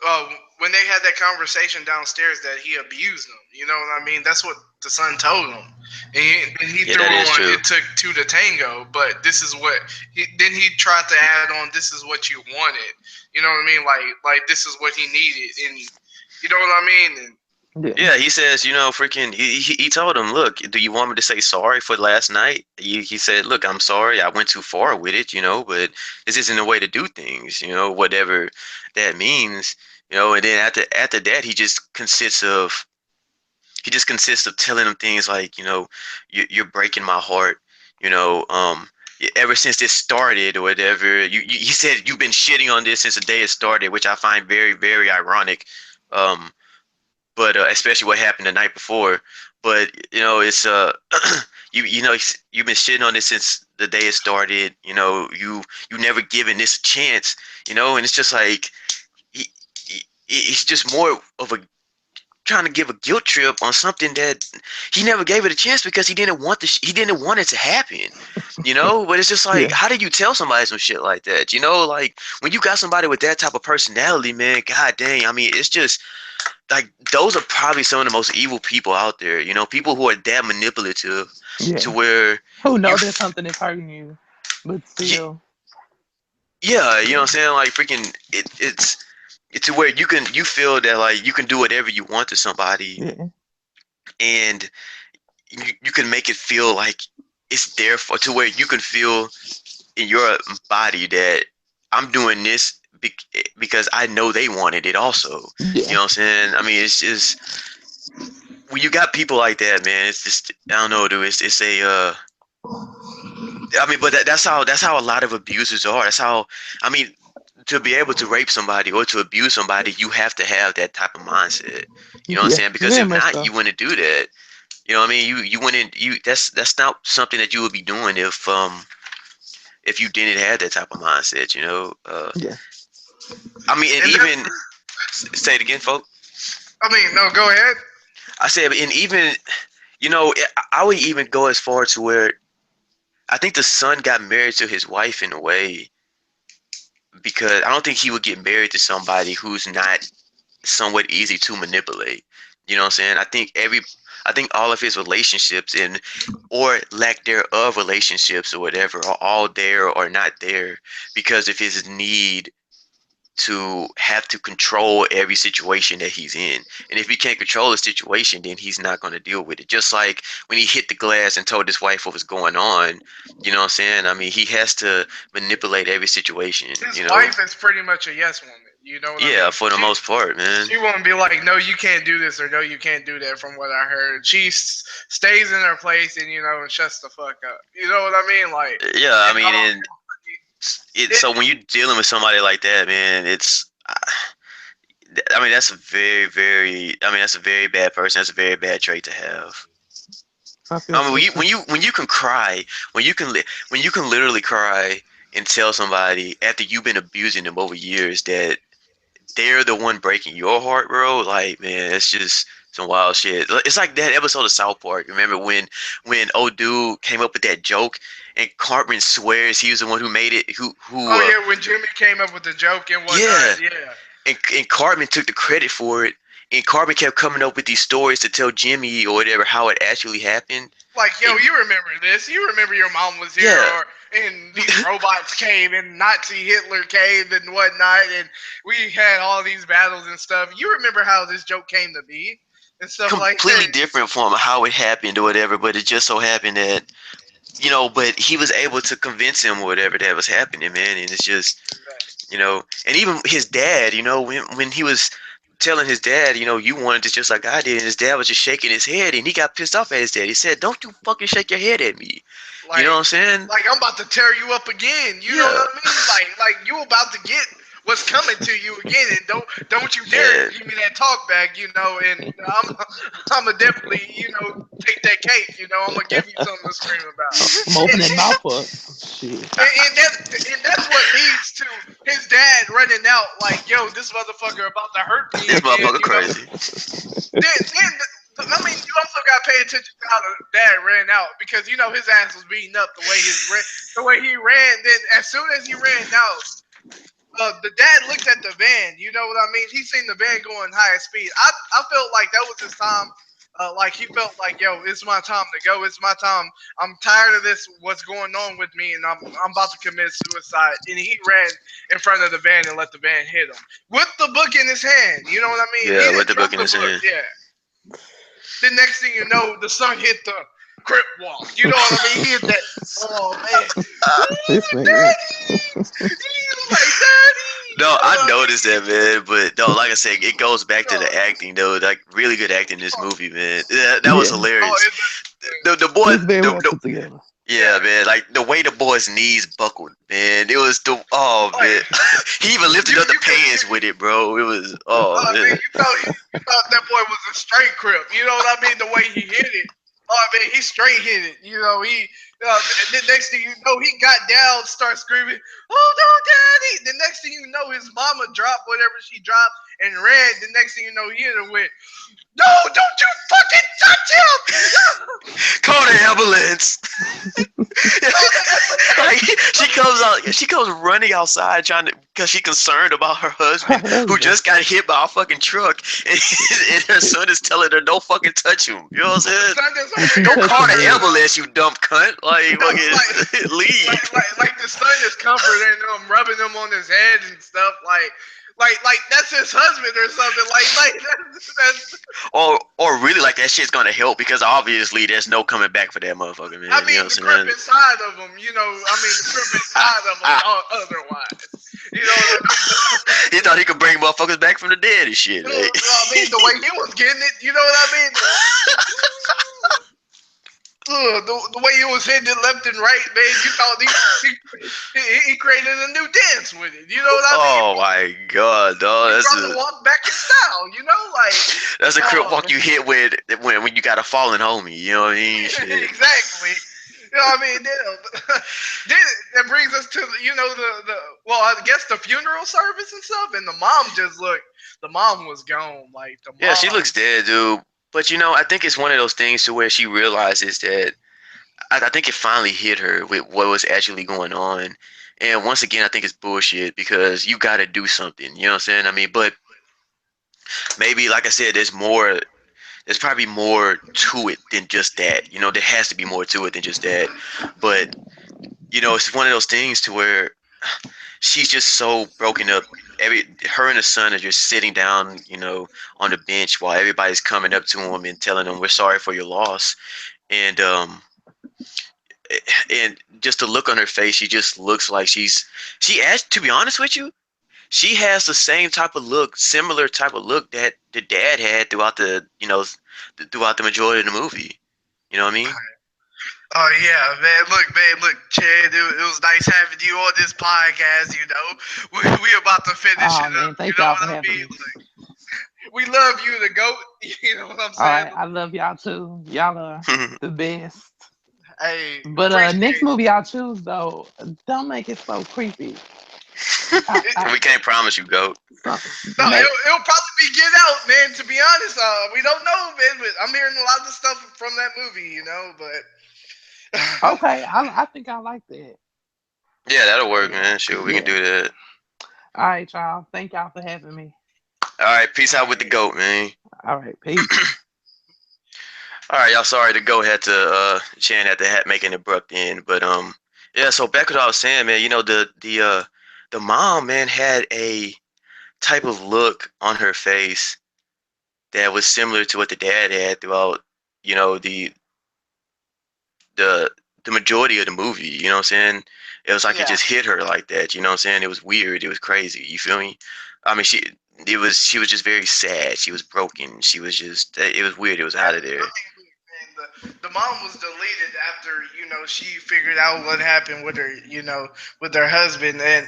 uh, when they had that conversation downstairs, that he abused him. You know what I mean? That's what the son told him, and he Yeah, threw that is on true. it took two to tango. But this is what then he tried to add on. This is what you wanted. You know what I mean? Like this is what he needed, and you know what I mean? And Yeah. Yeah, he says, freaking. He told him, look, do you want me to say sorry for last night? He said, look, I'm sorry, I went too far with it, but this isn't the way to do things, whatever that means, And then after that, he just consists of telling him things like, you're breaking my heart, you know, um, ever since this started or whatever. He said you've been shitting on this since the day it started, which I find very, very ironic. Um, but especially what happened the night before. But it's you've been shitting on this since the day it started. You never given this a chance. And it's just like he's just more of a trying to give a guilt trip on something that he never gave it a chance because he didn't want it to happen. But it's just like, Yeah. how do you tell somebody some shit like that? Like when you got somebody with that type of personality, man, god dang, I mean, it's just like those are probably some of the most evil people out there. People who are that manipulative to Yeah. where Who you, know that something is hurting you, but still. yeah, you know what I'm saying? Like freaking, it's to where you feel that like you can do whatever you want to somebody, Yeah. and you can make it feel like it's there for to where you can feel in your body that I'm doing this because I know they wanted it also. You Yeah. know what I'm saying? I mean, it's just when you got people like that, man, it's just I don't know, dude. It's a I mean, but that's how a lot of abusers are. That's how I mean, to be able to rape somebody or to abuse somebody, you have to have that type of mindset. You know what I'm Yeah. saying? Because Very if much not, so. you wouldn't do that. You know what I mean? You wouldn't you that's not something that you would be doing if you didn't have that type of mindset. Yeah. I mean, and and that even say it again, folks. I mean, no, go ahead. I said, and even I would even go as far to where I think the son got married to his wife in a way because I don't think he would get married to somebody who's not somewhat easy to manipulate. You know what I'm saying? I think all of his relationships and or lack thereof relationships or whatever are all there or not there because of his need to have to control every situation that he's in. And if he can't control the situation, then he's not going to deal with it. Just like when he hit the glass and told his wife what was going on, you know what I'm saying? I mean, he has to manipulate every situation, His you know? wife is pretty much a yes woman. You know what I Yeah, mean? for the most part, man. She won't be like, no, you can't do this or no, you can't do that. From what I heard, she stays in her place and and shuts the fuck up. You know what I mean? Like, Yeah, I and mean, and it, so when you're dealing with somebody like that, man, I mean, that's a I mean, that's a very bad person. That's a very bad trait to have. I feel I mean, so too. when you can cry, when you can literally cry and tell somebody after you've been abusing them over years that they're the one breaking your heart, bro. Like, man, it's just some wild shit. It's like that episode of South Park. Remember when old dude came up with that joke and Cartman swears he was the one who made it. oh yeah, when Jimmy came up with the joke and Yeah, whatnot, yeah. and Cartman took the credit for it. And Cartman kept coming up with these stories to tell Jimmy or whatever how it actually happened. Like, yo, And you remember this? You remember your mom was here, yeah, or and these robots came, and Nazi Hitler came, and whatnot, and we had all these battles and stuff. You remember how this joke came to be and stuff like completely that? different from how it happened or whatever. But it just so happened that but he was able to convince him or whatever that was happening, man. And it's just, and even his dad, when he was telling his dad, you wanted this just like I did, and his dad was just shaking his head, and he got pissed off at his dad. He said, "Don't you fucking shake your head at me." You know what Like, I'm saying? like I'm about to tear you up again. You know Yeah, what I mean? Like you about to get what's coming to you again, and don't you dare man. give me that talk back. And I'm gonna definitely take that cake. I'm gonna give you something to scream about. I'm opening that mouth up. Shit. And that's what leads to his dad running out like, yo, this motherfucker about to hurt me This again. motherfucker crazy. Then I mean, you also got to pay attention to how the dad ran out because his ass was beating up the way he ran. Then as soon as he ran out, the dad looked at the van. You know what I mean? He seen the van going high speed. I felt like that was his time. Like he felt like, yo, it's my time to go. It's my time. I'm tired of this. What's going on with me? And I'm about to commit suicide. And he ran in front of the van and let the van hit him with the book in his hand. You know what I mean? He Yeah, with didn't the drop book in the his book. hand. Yeah. The next thing you know, the son hit the crip walk. You know what I mean? He hit that. Oh man, This ooh, nigga. daddy. He was like, daddy. You No, know I what I noticed that, man. But no, like I said, it goes back to the mean? acting, though. Like really good acting in this Oh, movie, man. That was Yeah. oh, hilarious. it's The boy, It's very well put together. yeah, yeah. man. Like the way the boy's knees buckled, man. It was the Like man. He even lifted up the you could, pants with it, bro. It was man, man. you thought that boy was a straight crip. You know what I mean? The way he hit it. Oh man, he straight hit it. The next thing you know, he got down, start screaming, "Oh no, daddy!" The next thing you know, his mama dropped whatever she dropped and ran. The next thing you know, he hit her with, "No, don't you fucking touch him!" Call the ambulance. Call the Like ambulance. she comes running outside trying to because she's concerned about her Her husband who husband. just got hit by a fucking truck, and her son is telling her don't fucking touch him. You know what I'm The saying? son is Don't over you here Don't touch call him, the comforting man. him. ambulance, you dumb cunt. Like like, fucking leave. like the son is comforting him, rubbing him on his head and stuff. Like that's his husband or something. Like that's Or really like that shit's gonna help because obviously there's no coming back for that motherfucker, I man. You know mean, what the I'm crip saying? inside of him, the crip inside of him, otherwise. You know what I mean? He thought he could bring motherfuckers back from the dead and shit. Like. The way he was getting it, you know what I mean? The way he was hitting it left and right, man, you thought he created a new dance with it. You know what I mean? Oh my god, He dog. brought the walk back in style, That's a crip oh, walk you hit with when you got a fallen homie. You know what I mean? Shit. exactly. You know what I mean? Then that brings us to the well, I guess the funeral service and stuff, and the mom was gone. Like the Yeah, she mom, looks dead, dude. But I think it's one of those things to where she realizes that I think it finally hit her with what was actually going on. And once again, I think it's bullshit because you got to do something. You know what I'm saying? I mean, but maybe, like I said, there's more. there's probably more to it than just that. There has to be more to it than just that. But it's one of those things to where she's just so broken up. Her and the son are just sitting down, on the bench while everybody's coming up to him and telling him we're sorry for your loss. And just the look on her face, she just looks like she has, to be honest with you, she has the same type of look, similar type of look that the dad had throughout the majority of the movie. You know what I mean? Oh yeah, man, look, Chad. It was nice having you on this podcast. We about to finish Oh it up. man, You thank know y'all what for I having mean? me. We love you, the goat. You know what I'm All saying? right, I love y'all too. Y'all are the best. Hey, But next appreciate movie y'all choose though, don't make it so creepy. it. I We can't promise you, goat. some No, make it'll probably be Get Out, man. To be honest, we don't know, man. But I'm hearing a lot of stuff from that movie, but okay. I think I like that. Yeah, that'll work, hey, man. Sure, we can Yeah. do that. All right, y'all. Thank y'all for having me. All right, peace all out with the right. goat, man. All right, peace. All right, y'all. Sorry, the goat had to. Chan had to make an abrupt end, but yeah. So back to what I was saying, man. The mom, man, had a type of look on her face that was similar to what the dad had throughout, you know, the the majority of the movie. You know what I'm saying? It was like it Yeah. just hit her like that. You know what I'm saying? It was weird. It was crazy. You feel me? I mean, she was just very sad. She was broken. She was just it was weird. It was out of I there. mean, look, man, the mom was deleted after she figured out what happened with her, with her husband, and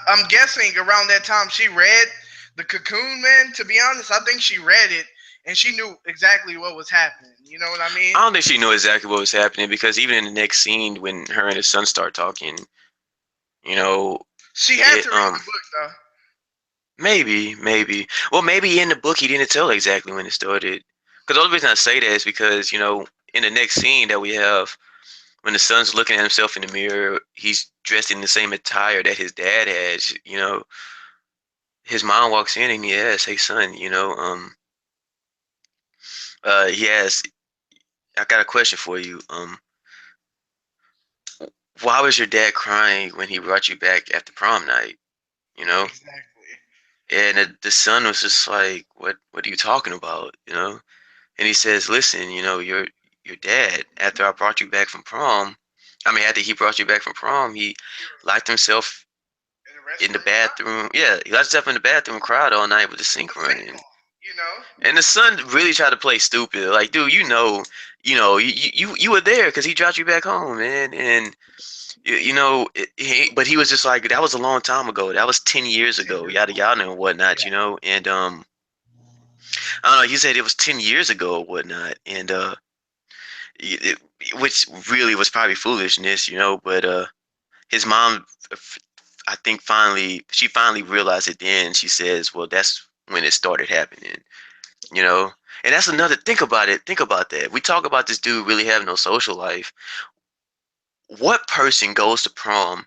I'm guessing around that time she read the Cocoon, man. To be honest, I think she read it and she knew exactly what was happening. You know what I mean? I don't think she knew exactly what was happening because even in the next scene when her and his son start talking, you know, She had it to read the book though. maybe. Well, maybe in the book he didn't tell exactly when it started. Because the only reason I say that is because in the next scene that we have, when the son's looking at himself in the mirror, he's dressed in the same attire that his dad has. His mom walks in and he asks, "Hey, son, he asks, I got a question for you. Why was your dad crying when he brought you back after prom night?" You know, Exactly. and the son was just like, What are you talking about?" And he says, "Listen, your dad, after I brought you back from prom, I mean, after he brought you back from prom, he He was locked himself in the in the restroom crying bathroom. Yeah, he locked himself in the bathroom, cried all night with the with sink the sink running." on. You know? And the son really tried to play stupid, like, dude, you were there because he dropped you back home, man, and but he was just like, that was a long time ago. That was 10 years 10 ago, years yada old. yada and whatnot, Yeah. and I don't know. He said it was 10 years ago or whatnot, and it, which really was probably foolishness, but his mom, I think she finally realized it. Then she says, "Well, that's when it started happening," you know. And that's another. Think about it. Think about that. We talk about this dude really having no social life. What person goes to prom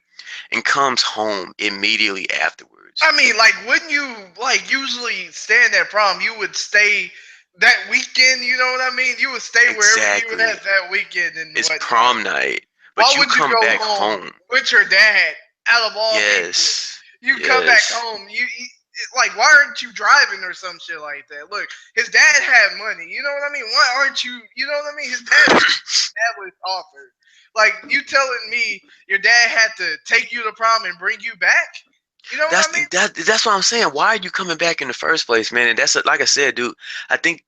and comes home immediately afterwards? I mean, like, wouldn't you like usually stay in that prom? You would stay that weekend. You know what I mean? You would stay wherever you were Exactly. at that weekend and It's whatnot. prom night, Why but you would you come go back home home. with your dad? Out of all people, Yes. you come back Yes. home. Like, why aren't you driving or some shit like that? Look, his dad had money. You know what I mean? Why aren't you? You know what I mean? His dad had established offer. Like, you telling me your dad had to take you to prom and bring you back? You know what That's I mean? that's what I'm saying. Why are you coming back in the first place, man? And that's like I said, dude. I think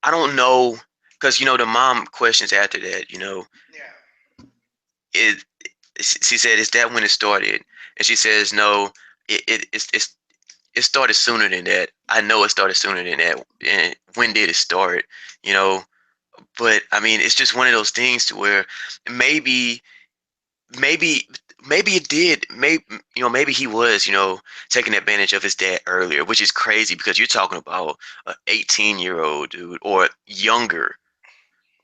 I don't know because the mom questions after that. Yeah. It she said, "Is that when it started?" And she says, "No, it started sooner than that. I know it started sooner than that. And when did it start? You know." But I mean, it's just one of those things to where maybe maybe maybe it did. Maybe he was taking advantage of his dad earlier, which is crazy because you're talking about an 18-year-old dude or younger,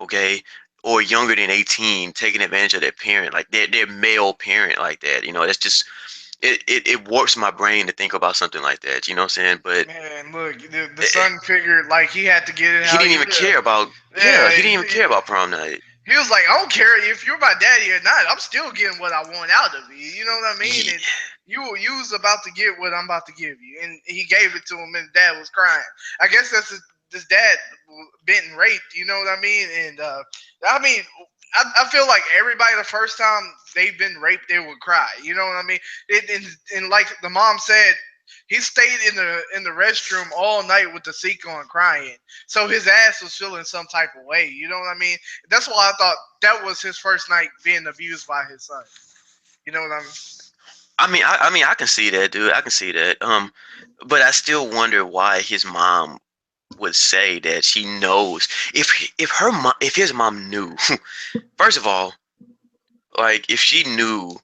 okay, or younger than 18 taking advantage of their parent, like their male parent like that. That's just it warps my brain to think about something like that. You know what I'm saying? But Man, look, the eh, son figured like he had to get it he how didn't he even lived. care about. Yeah, he Yeah, didn't even care about prom night. he was like, I don't care if you're my daddy or not. I'm still getting what I want out of you. You know what I mean? Ye- And you was about to get what I'm about to give you, and he gave it to him, and dad was crying. I guess that's his dad been raped. You know what I mean? And I mean, I feel like everybody the first time they've been raped, they would cry. You know what I mean? And like the mom said, he stayed in the restroom all night with the seat on, crying. So his ass was feeling some type of way. You know what I mean? That's why I thought that was his first night being abused by his son. You know what I mean? I mean, I can see that, dude. I can see that. But I still wonder why his mom would say that she knows if his mom knew. First of all, like if she knew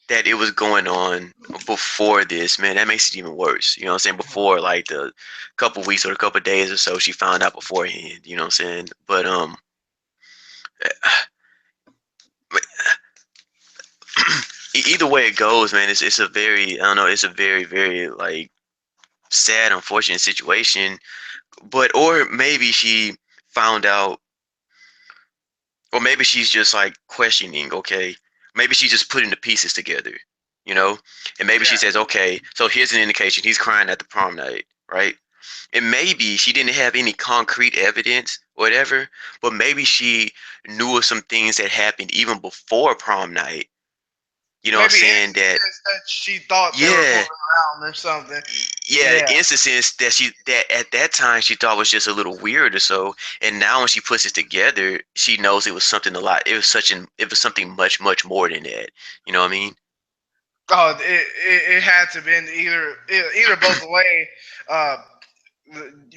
that it was going on before this, man, that makes it even worse. You know what I'm saying? Before like the couple weeks or a couple days or so, she found out beforehand. You know what I'm saying? But either way it goes, man, it's a very I don't know, it's a very like sad, unfortunate situation. But or maybe she found out, or maybe she's just like questioning. Okay, maybe she's just putting the pieces together, you know, and maybe she Yeah. says, okay, so here's an indication he's crying at the prom night, right? And maybe she didn't have any concrete evidence, whatever, but maybe she knew of some things that happened even before prom night. You know what I'm Maybe saying? That instances that she thought they were yeah, fooling around or something. yeah, Yeah. instances that at that time she thought was just a little weird or so, and now when she puts it together, she knows it was something a lot. It was something much more than that. You know what I mean? Oh, it had to been either both way. Uh,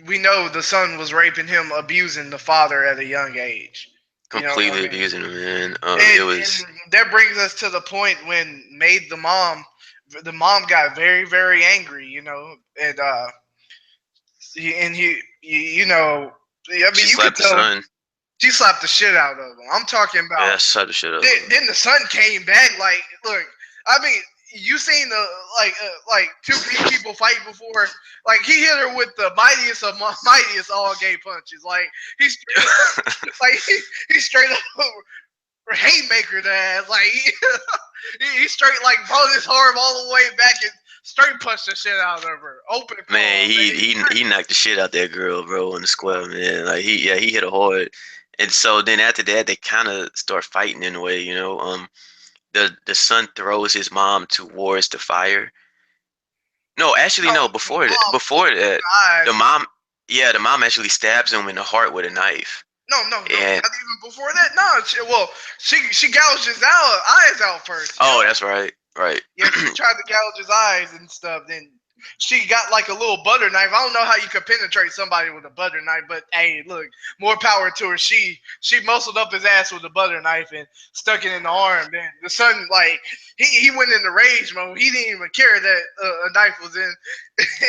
we know the son was raping him, abusing the father at a young age. You know what I Completely mean? abusing him, man. It And was that brings us to the point when made the mom got very angry. And you know, I mean, she you could slapped the tell son. she slapped the shit out of him. I'm talking about. Yeah, slapped the shit out of Then him. the son came back. Like, look, I mean, you seen the like two people fight before? Like he hit her with the mightiest of mightiest all gay punches. Like he straight up, like he straight up haymaker to ass. Like he straight like brought his arm all the way back and straight punched the shit out of her. Open Man, palm, man. he knocked the shit out that girl, bro, in the square, man. Like he hit her hard. And so then after that, they kind of start fighting in a way, you know. The son throws his mom towards the fire. No, actually, No, no. the mom Before looked him in that, the the eyes. mom, yeah, the mom actually stabs him in the heart with a knife. No, not And even before that. No, she gouged his eyes out first. oh, Yep. that's right, right. Yeah, she tried to gouge his eyes and stuff. Then she got like a little butter knife. I don't know how you could penetrate somebody with a butter knife, but hey, look, more power to her. She muscled up his ass with a butter knife and stuck it in the arm. Then the son, like he went into rage mode. He didn't even care that a knife was in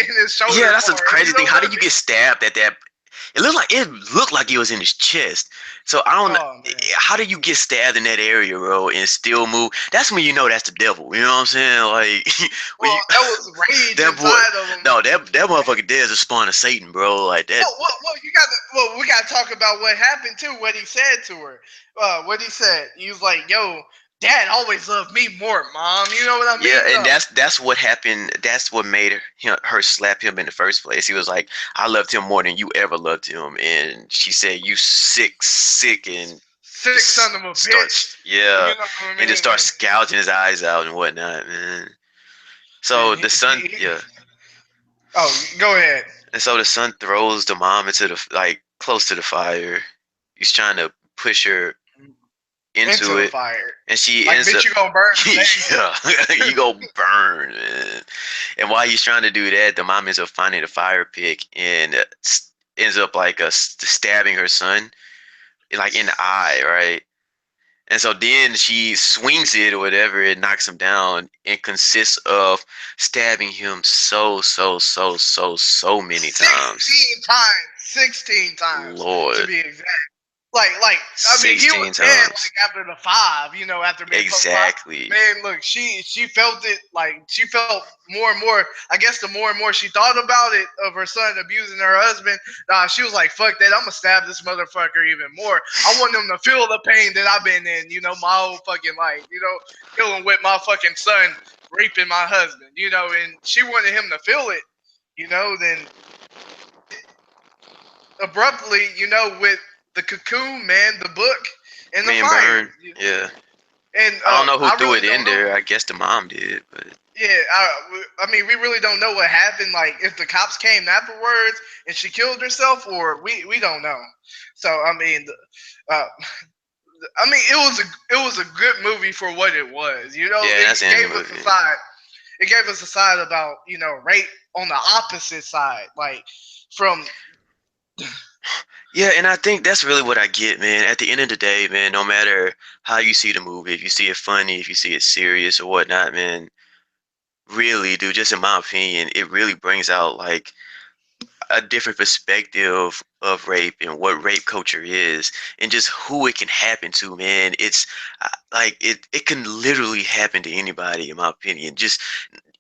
in his Yeah, shoulder that's the part. crazy You know thing. How what I did you get stabbed at that? It looked like it was in his chest. So I don't. mean? Oh man. How do you get stabbed in that area, bro, and still move? That's when you know that's the devil. You know what I'm saying? Like when Well, you that was rage that boy, inside of him. no, that motherfucker there is a spawn of Satan, bro. Like that. You got to. Well, we got to talk about what happened too. What he said to her. What he said. He was like, "Yo, Dad always loved me more, Mom." You know what I Yeah, mean? and that's what happened. That's what made her slap him in the first place. He was like, "I loved him more than you ever loved him," and she said, "You sick," and Sick son just of a bitch. starts, yeah, You know what I and just mean? starts gouging his eyes out and whatnot, man. And So the son, yeah, oh, go ahead. and so the son throws the mom into the like close to the fire. He's trying to push her Into into the it, fire. and she Like, ends bitch, up, you gonna burn yeah, today? you go burn, man. And while he's trying to do that, the mom ends up finding a fire pick and ends up like stabbing her son like in the eye, right? And so then she swings it or whatever, it knocks him down and consists of stabbing him so many times. 16 times. 16 times to Lord. be exact. I mean, he was 16 dead times. like after the five, after being poked five. Exactly. Man, look, she felt it like she felt more and more. I guess the more and more she thought about it of her son abusing her husband, she was like, "Fuck that! I'm gonna stab this motherfucker even more. I want him to feel the pain that I've been in, my whole fucking life, dealing with my fucking son raping my husband, and she wanted him to feel it, then abruptly, with the cocoon, man, the book, and the Being fire. burned. Yeah. And I don't know who I threw really it in don't know. there. I guess the mom did, but Yeah, I mean, we really don't know what happened. Like, if the cops came afterwards and she killed herself, or we don't know. So, uh, it was a good movie for what it was. yeah, It that's the end gave of the us a movie. side. It gave us a side about rape on the opposite side, like from Yeah, and I think that's really what I get, man. At the end of the day, man, no matter how you see the movie, if you see it funny, if you see it serious or whatnot, man, really, dude, just in my opinion, it really brings out like a different perspective of rape and what rape culture is and just who it can happen to, man. It's like it can literally happen to anybody, in my opinion. Just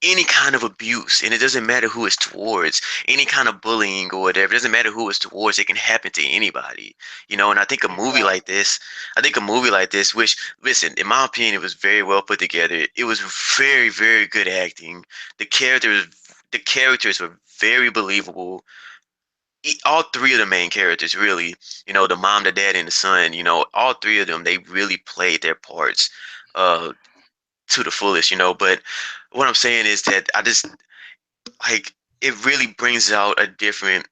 any kind of abuse, and it doesn't matter who it's towards, any kind of bullying or whatever, it doesn't matter who it's towards, it can happen to anybody, and exactly. I think a movie like this, which, listen, in my opinion, it was very well put together. It was very, very good acting. The characters were very believable. All three of the main characters, really, the mom, the dad, and the son, all three of them, they really played their parts uh to the fullest, but what I'm saying is that I just like it really brings out a different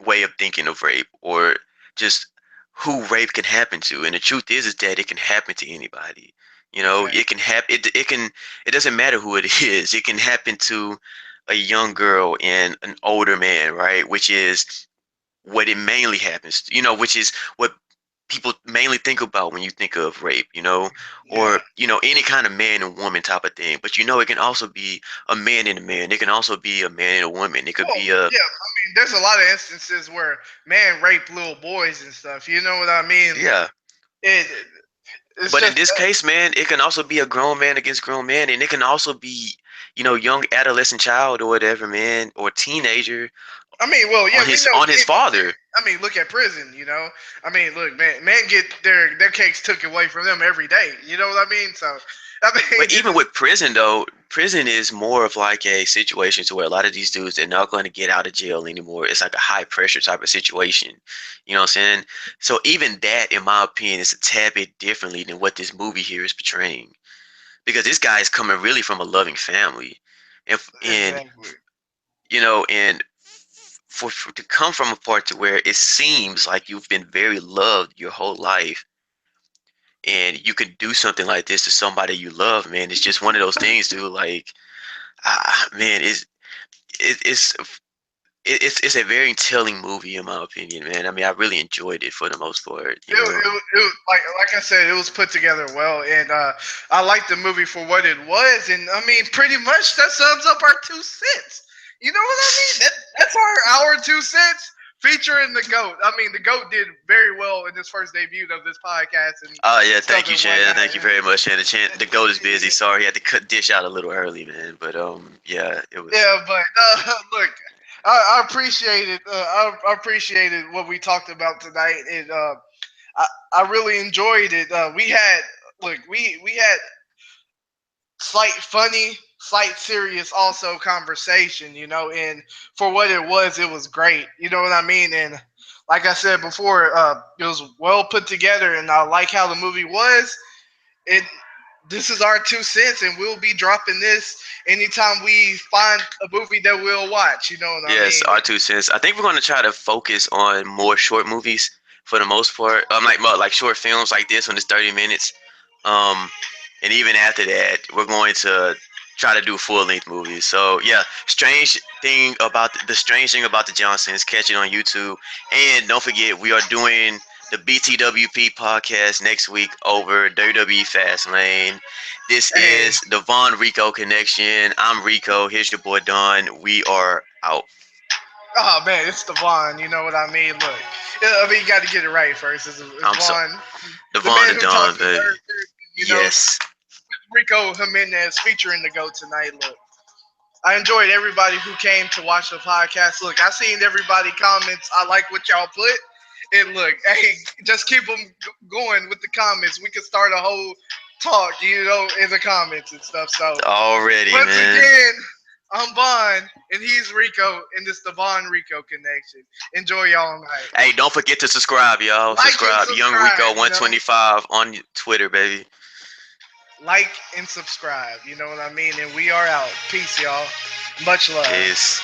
way of thinking of rape, or just who rape can happen to. And the truth is that it can happen to anybody. It can Exactly. happen. It doesn't matter who it is. It can happen to a young girl and an older man, right? Which is what it mainly happens, which is what people mainly think about when you think of rape, Yeah. or any kind of man and woman type of thing. But it can also be a man and a man. It can also be a man and a woman. It could Well, be a yeah. I mean, there's a lot of instances where man rape little boys and stuff. You know what I mean? yeah. It it's But in just this case, man, it can also be a grown man against grown man, and it can also be young adolescent child or whatever, man, or teenager I mean, well, yeah, on we his know on his men. father. I mean, look at prison. I mean, look, man, men get their cakes took away from them every day. You know what I mean? So, I mean, But even with prison, though, prison is more of like a situation to where a lot of these dudes, they're not going to get out of jail anymore. It's like a high pressure type of situation. You know what I'm saying? So even that, in my opinion, is a tad bit differently than what this movie here is portraying. Because this guy is coming really from a loving family, and exactly. for to come from a part to where it seems like you've been very loved your whole life, and you can do something like this to somebody you love, man. It's just one of those things, dude. Like, man, it, it's it's a very telling movie in my opinion, man. I mean, I really enjoyed it for the most part, Like I said, it was put together well, and I liked the movie for what it was, and I mean, pretty much that sums up our 2 cents. You know what I mean? That's our 2 cents featuring the goat. I mean, the goat did very well in this first debut of this podcast and Oh yeah, stuff thank you, and Shannon. whatnot. Thank you very much, Shannon. The goat is busy. Sorry, he had to cut dish out a little early, man. But yeah, it was. Yeah, but look, I appreciated I appreciated what we talked about tonight, and I really enjoyed it. We had slight funny, slight serious, also conversation. And for what it was great. You know what I mean? And like I said before, it was well put together, and I like how the movie was. It This is our 2 cents, and we'll be dropping this anytime we find a movie that we'll watch. You know what I Yes, mean? our 2 cents. I think we're going to try to focus on more short movies for the most part. Like more like short films like this when it's 30 minutes. Um, and even after that, we're going to try to do full length movies. So yeah, strange thing about the Johnsons. Catch it on YouTube, and don't forget we are doing the BTWP podcast next week over WWE Fastlane. This Hey, is the Von Rico Connection. I'm Rico. Here's your boy Don. We are out. Oh man, it's Devon. You know what I mean? Look, I mean you got to get it right first. It's I'm so Vaughn, the Devon man the who talks Don, in baby. third person. You know, Yes. Rico Jimenez featuring the GOAT tonight. Look, I enjoyed everybody who came to watch the podcast. Look, I seen everybody comments. I like what y'all put. And look, hey, just keep them going with the comments. We can start a whole talk, in the comments and stuff. So Already, once man. again, I'm Bond, and he's Rico, and this the Bond Rico connection. Enjoy y'all night. Hey, don't forget to subscribe, y'all. Like and Subscribe. Young Rico subscribe, 125 on Twitter, baby. like and subscribe. You know what I mean? And we are out. Peace, y'all. Much love. Peace.